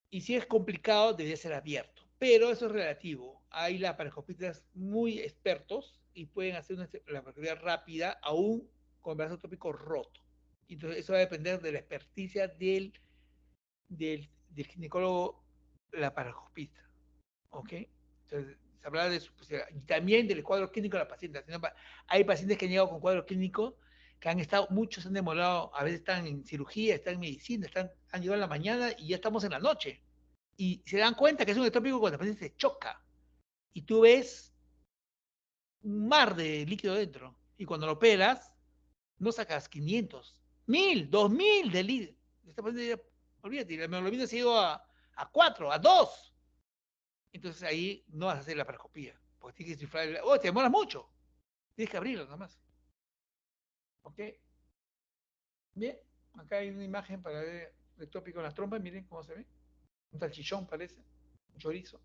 [SPEAKER 1] Y si es complicado, debería ser abierto. Pero eso es relativo. Hay laparoscopistas muy expertos y pueden hacer una laparoscopia rápida, aún con brazo tópico roto. Entonces, eso va a depender de la experticia del ginecólogo laparoscopista. ¿Ok? Entonces, se habla de su especialidad. Y también del cuadro clínico de la paciente. Hay pacientes que han llegado con cuadro clínico que han estado, muchos han demorado, a veces están en cirugía, están en medicina, han llegado en la mañana y ya estamos en la noche. Y se dan cuenta que es un ectópico cuando el paciente se choca. Y tú ves un mar de líquido dentro. Y cuando lo operas, no sacas 500, 1000, 2000 de líquido. Esta paciente ya, olvídate, la hemoglobina se ha ido a 4, a 2. Entonces ahí no vas a hacer la paroscopía, porque tienes que cifrar, te demoras mucho, tienes que abrirlo nada más. ¿Ok? Bien, acá hay una imagen para ver el tópico en las trompas, miren cómo se ve. Un salchichón parece, un chorizo.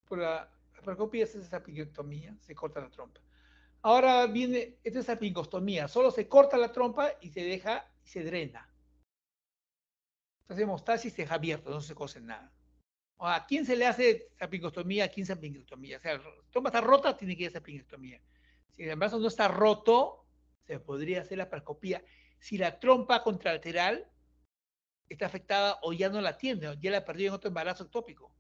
[SPEAKER 1] Por la paroscopía es esa apingostomía, se corta la trompa. Ahora viene, esta es apingostomía, solo se corta la trompa y se deja y se drena. Entonces hemostasis se deja abierto, no se cose nada. ¿A quién se le hace sapingostomía? ¿A quién sapingostomía? O sea, la trompa está rota, tiene que ir a sapingostomía. Si el embarazo no está roto, se podría hacer la paroscopía. Si la trompa contralateral está afectada o ya no la tiene, o ya la perdió en otro embarazo ectópico,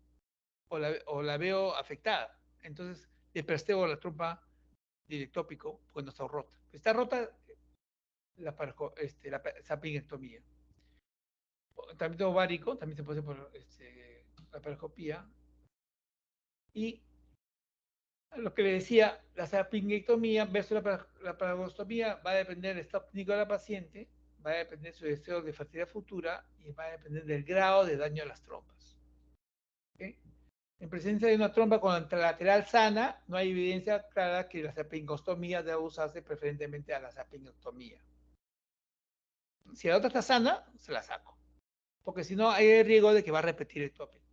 [SPEAKER 1] o la veo afectada. Entonces, le presteo la trompa del ectópico porque no está rota. Está rota la sapingostomía. También ovárico, también se puede hacer por la paroscopía. Y lo que le decía, la sapingectomía versus la paragostomía va a depender del estado clínico de la paciente, va a depender de su deseo de fertilidad futura y va a depender del grado de daño a las trompas. ¿Okay? En presencia de una trompa contralateral sana, no hay evidencia clara que la sapingostomía deba usarse preferentemente a la sapingectomía. Si la otra está sana, se la saco, porque si no hay el riesgo de que va a repetir el tópico.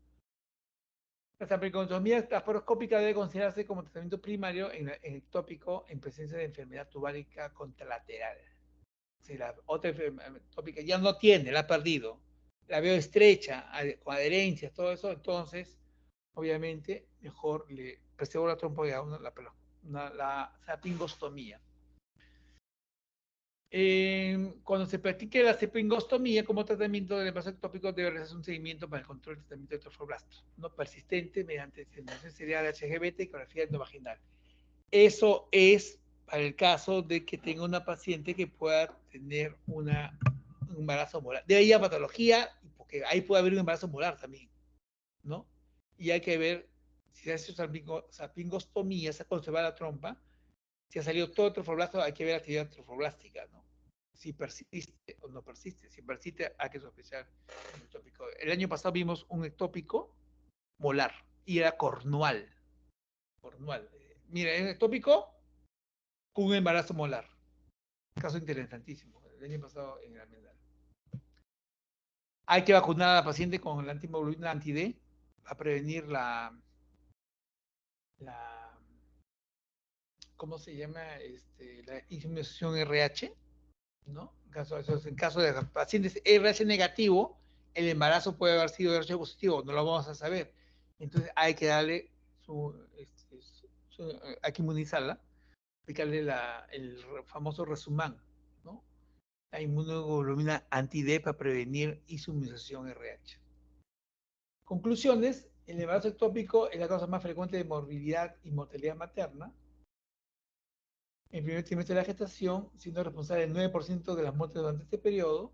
[SPEAKER 1] La sapingostomía laparoscópica debe considerarse como tratamiento primario en el tópico en presencia de enfermedad tubárica contralateral. Si la otra enfermedad tópica ya no tiene, la ha perdido, la veo estrecha, con adherencias, todo eso, entonces, obviamente, mejor le preseo la trompa y hago la sapingostomía. Cuando se practique la sapingostomía como tratamiento del embarazo ectópico, debe realizarse un seguimiento para el control del tratamiento de trofoblastos, no persistente mediante estimulación serial de HGBT y ecografía endovaginal. Eso es para el caso de que tenga una paciente que pueda tener un embarazo molar. De ahí a patología, porque ahí puede haber un embarazo molar también, ¿no? Y hay que ver si se hace sapingostomía, se conserva la trompa, si ha salido todo el trofoblasto, hay que ver la actividad trofoblástica, ¿no? Si persiste o no persiste. Si persiste, hay que sospechar un ectópico. El año pasado vimos un ectópico molar y era cornual. Cornual. Mira, es un ectópico con un embarazo molar. Caso interesantísimo. El año pasado en el Almendral. Hay que vacunar a la paciente con la antihemoglobina anti-D a prevenir la ¿cómo se llama? La inmunización RH, ¿no? En caso de pacientes RH negativo, el embarazo puede haber sido RH positivo, no lo vamos a saber. Entonces hay que darle hay que inmunizarla, aplicarle el famoso Resumán, ¿no? La inmunoglobulina anti-D para prevenir inmunización RH. Conclusiones: el embarazo ectópico es la causa más frecuente de morbilidad y mortalidad materna. En el primer trimestre de la gestación, siendo responsable del 9% de las muertes durante este periodo.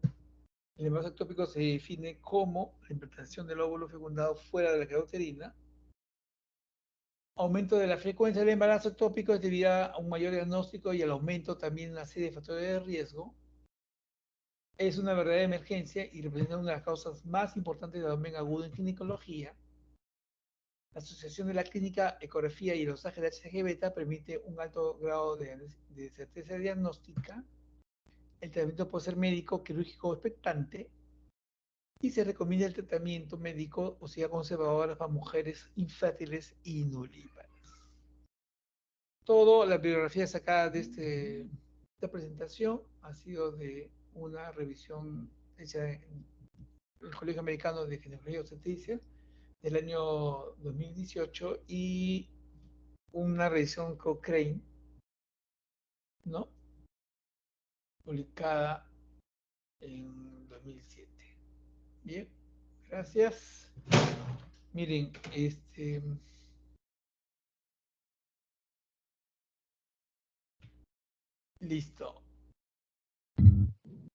[SPEAKER 1] El embarazo ectópico se define como la implantación del óvulo fecundado fuera de la cavidad uterina. Aumento de la frecuencia del embarazo ectópico es debido a un mayor diagnóstico y al aumento también de una serie de factores de riesgo. Es una verdadera emergencia y representa una de las causas más importantes de abdomen agudo en ginecología. La asociación de la clínica, ecografía y el dosaje de HCG-beta permite un alto grado de certeza diagnóstica. El tratamiento puede ser médico, quirúrgico o expectante. y se recomienda el tratamiento médico o sea conservador para mujeres infértiles y nulíparas. Toda la bibliografía sacada de esta presentación ha sido de una revisión hecha en el Colegio Americano de Ginecología y Obstetricia del año 2018 y una revisión Cochrane, ¿no? Publicada en 2007. Bien, gracias. Miren, listo.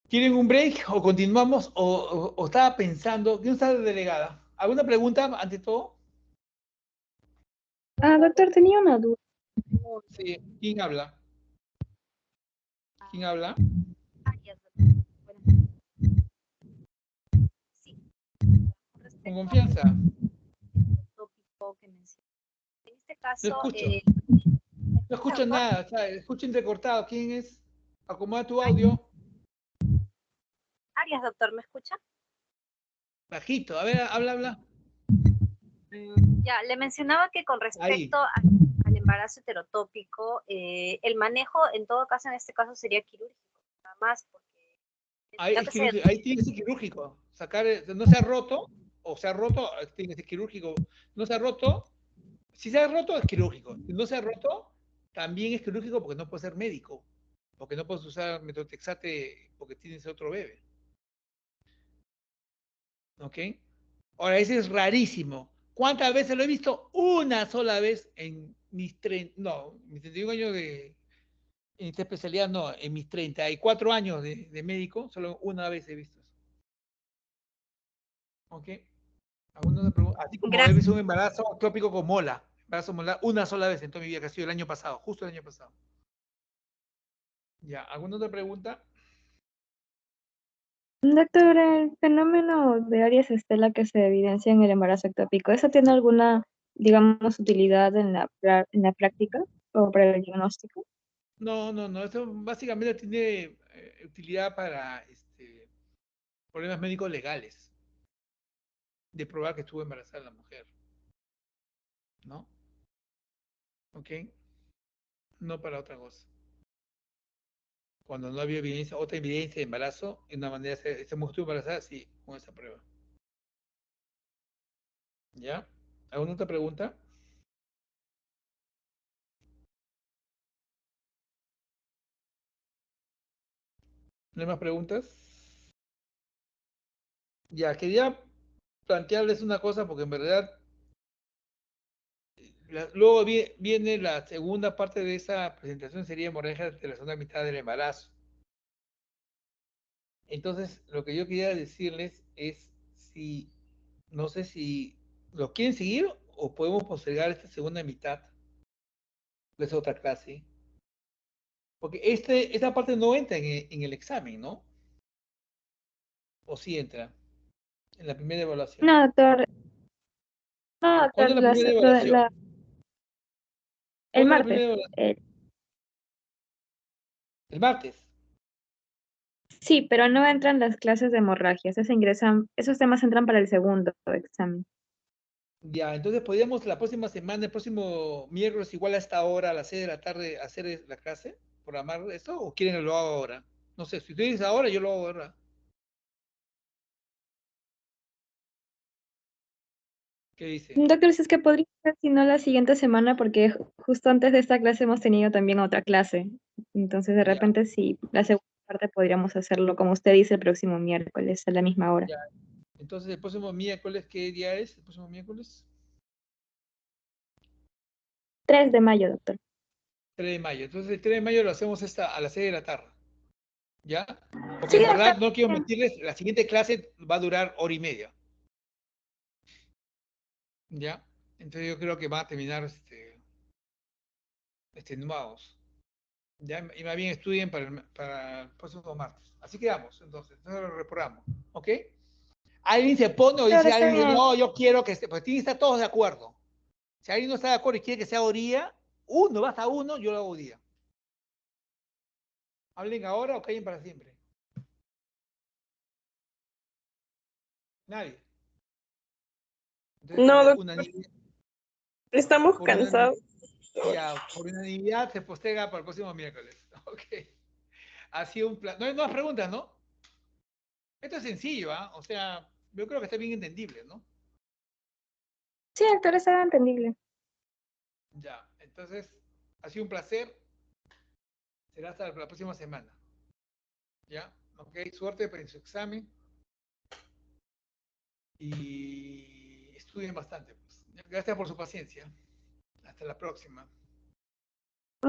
[SPEAKER 1] ¿Quieren un break o continuamos? ¿O estaba pensando? ¿Quién está de delegada? ¿Alguna pregunta ante todo?
[SPEAKER 2] Doctor, tenía una duda.
[SPEAKER 1] Sí, ¿quién habla? ¿Quién habla?
[SPEAKER 3] Arias, doctor. Bueno, sí, con
[SPEAKER 1] Con
[SPEAKER 3] respecto al
[SPEAKER 1] confianza.
[SPEAKER 3] tópico que mencioné. En este
[SPEAKER 1] No
[SPEAKER 3] caso,
[SPEAKER 1] escucho.
[SPEAKER 3] ¿me
[SPEAKER 1] No
[SPEAKER 3] escucha,
[SPEAKER 1] escucho
[SPEAKER 3] doctor?
[SPEAKER 1] nada. O sea, escucho entrecortado. ¿Quién es? Acomoda tu audio.
[SPEAKER 3] Arias, doctor, ¿me escucha?
[SPEAKER 1] Bajito. A ver, habla.
[SPEAKER 3] Ya, le mencionaba que con
[SPEAKER 1] Ahí.
[SPEAKER 3] respecto al embarazo heterotópico, el manejo, en todo caso, en este caso sería quirúrgico, nada más, porque
[SPEAKER 1] Ahí,
[SPEAKER 3] ya
[SPEAKER 1] es
[SPEAKER 3] que se...
[SPEAKER 1] quirúrgico. Ahí tiene que ser quirúrgico. Sacar, no se ha roto, o se ha roto, tiene que ser quirúrgico. No se ha roto. Si se ha roto, es quirúrgico. Si no se ha roto, también es quirúrgico porque no puede ser médico. Porque no puedes usar metotrexate porque tienes otro bebé. ¿Ok? Ahora, ese es rarísimo. ¿Cuántas veces lo he visto? Una sola vez en mis 31 años en esta especialidad, no, en mis 34 años de médico, solo una vez he visto eso. ¿Ok? Así como he
[SPEAKER 3] Gracias.
[SPEAKER 1] visto un embarazo ectópico con mola. Embarazo molar una sola vez en toda mi vida, que ha sido el año pasado, justo el año pasado. Ya, ¿alguna otra pregunta?
[SPEAKER 2] Doctor, el fenómeno de Aries Estela que se evidencia en el embarazo ectópico, ¿eso tiene alguna, digamos, utilidad en en la práctica o para el diagnóstico?
[SPEAKER 1] No. Esto básicamente tiene utilidad para problemas médicos legales, de probar que estuvo embarazada la mujer, ¿no? ¿Ok? No para otra cosa. Cuando no había evidencia, otra evidencia de embarazo, de una manera, esta mujer estuvo embarazada, sí, con esa prueba. ¿Ya? ¿Alguna otra pregunta? ¿No hay más preguntas? Ya, quería plantearles una cosa porque en verdad luego viene la segunda parte de esa presentación, sería hemorragia de la segunda mitad del embarazo. Entonces, lo que yo quería decirles es si, no sé si lo quieren seguir o podemos postergar esta segunda mitad de esa otra clase. Porque esta parte no entra en el examen, ¿no? O sí entra en la primera evaluación.
[SPEAKER 2] No, doctor, no,
[SPEAKER 1] ¿Cuándo
[SPEAKER 2] doctor,
[SPEAKER 1] es la primera evaluación?
[SPEAKER 2] el
[SPEAKER 1] ¿Cuándo es la
[SPEAKER 2] martes.
[SPEAKER 1] primera evaluación? El martes.
[SPEAKER 2] Sí, pero no entran las clases de hemorragias, esos temas entran para el segundo examen.
[SPEAKER 1] Ya, entonces podríamos la próxima semana, el próximo miércoles, igual a esta hora, a las 6 de la tarde, hacer la clase, programar esto, o quieren que lo haga ahora. No sé, si tú dices ahora, yo lo hago ahora. ¿Qué dice?
[SPEAKER 2] Doctor, si es que podría ser, si no, la siguiente semana, porque justo antes de esta clase hemos tenido también otra clase. Entonces, de
[SPEAKER 1] Ya,
[SPEAKER 2] repente, sí, la segunda parte podríamos hacerlo, como usted dice, el próximo miércoles a la misma hora.
[SPEAKER 1] ya. Entonces, el próximo miércoles, ¿qué día es? El próximo miércoles,
[SPEAKER 2] 3 de mayo, doctor.
[SPEAKER 1] 3 de mayo. Entonces, el 3 de mayo lo hacemos a las 6 de la tarde. ¿Ya? Porque
[SPEAKER 2] Sí,
[SPEAKER 1] en
[SPEAKER 2] doctor.
[SPEAKER 1] verdad, no quiero
[SPEAKER 2] Bien.
[SPEAKER 1] mentirles, la siguiente clase va a durar hora y media. ¿Ya? Entonces, yo creo que van a terminar extenuados. ¿Ya? Y más bien estudien para el próximo martes. Así quedamos, entonces lo reprogramamos. ¿Ok? Alguien se pone o
[SPEAKER 2] Doctor,
[SPEAKER 1] dice,
[SPEAKER 2] está
[SPEAKER 1] alguien dice,
[SPEAKER 2] bien.
[SPEAKER 1] no, yo quiero que esté, pues tienen que estar todos de acuerdo. Si alguien no está de acuerdo y quiere que sea día, basta uno, yo lo hago día. Hablen ahora o callen para siempre. Nadie. Entonces,
[SPEAKER 4] No,
[SPEAKER 1] por
[SPEAKER 4] doctor,
[SPEAKER 1] unanimidad,
[SPEAKER 4] estamos
[SPEAKER 1] por
[SPEAKER 4] cansados.
[SPEAKER 1] por unanimidad se postega para el próximo miércoles. Ok. Ha sido un plan. No hay nuevas preguntas, ¿no? Esto es sencillo, ¿ah? O sea, yo creo que está bien entendible, ¿no?
[SPEAKER 2] Sí, doctor, está entendible.
[SPEAKER 1] Ya, entonces, ha sido un placer. Será hasta la próxima semana. ¿Ya? Ok, suerte para su examen. Y estudien bastante, pues. Gracias por su paciencia. Hasta la próxima.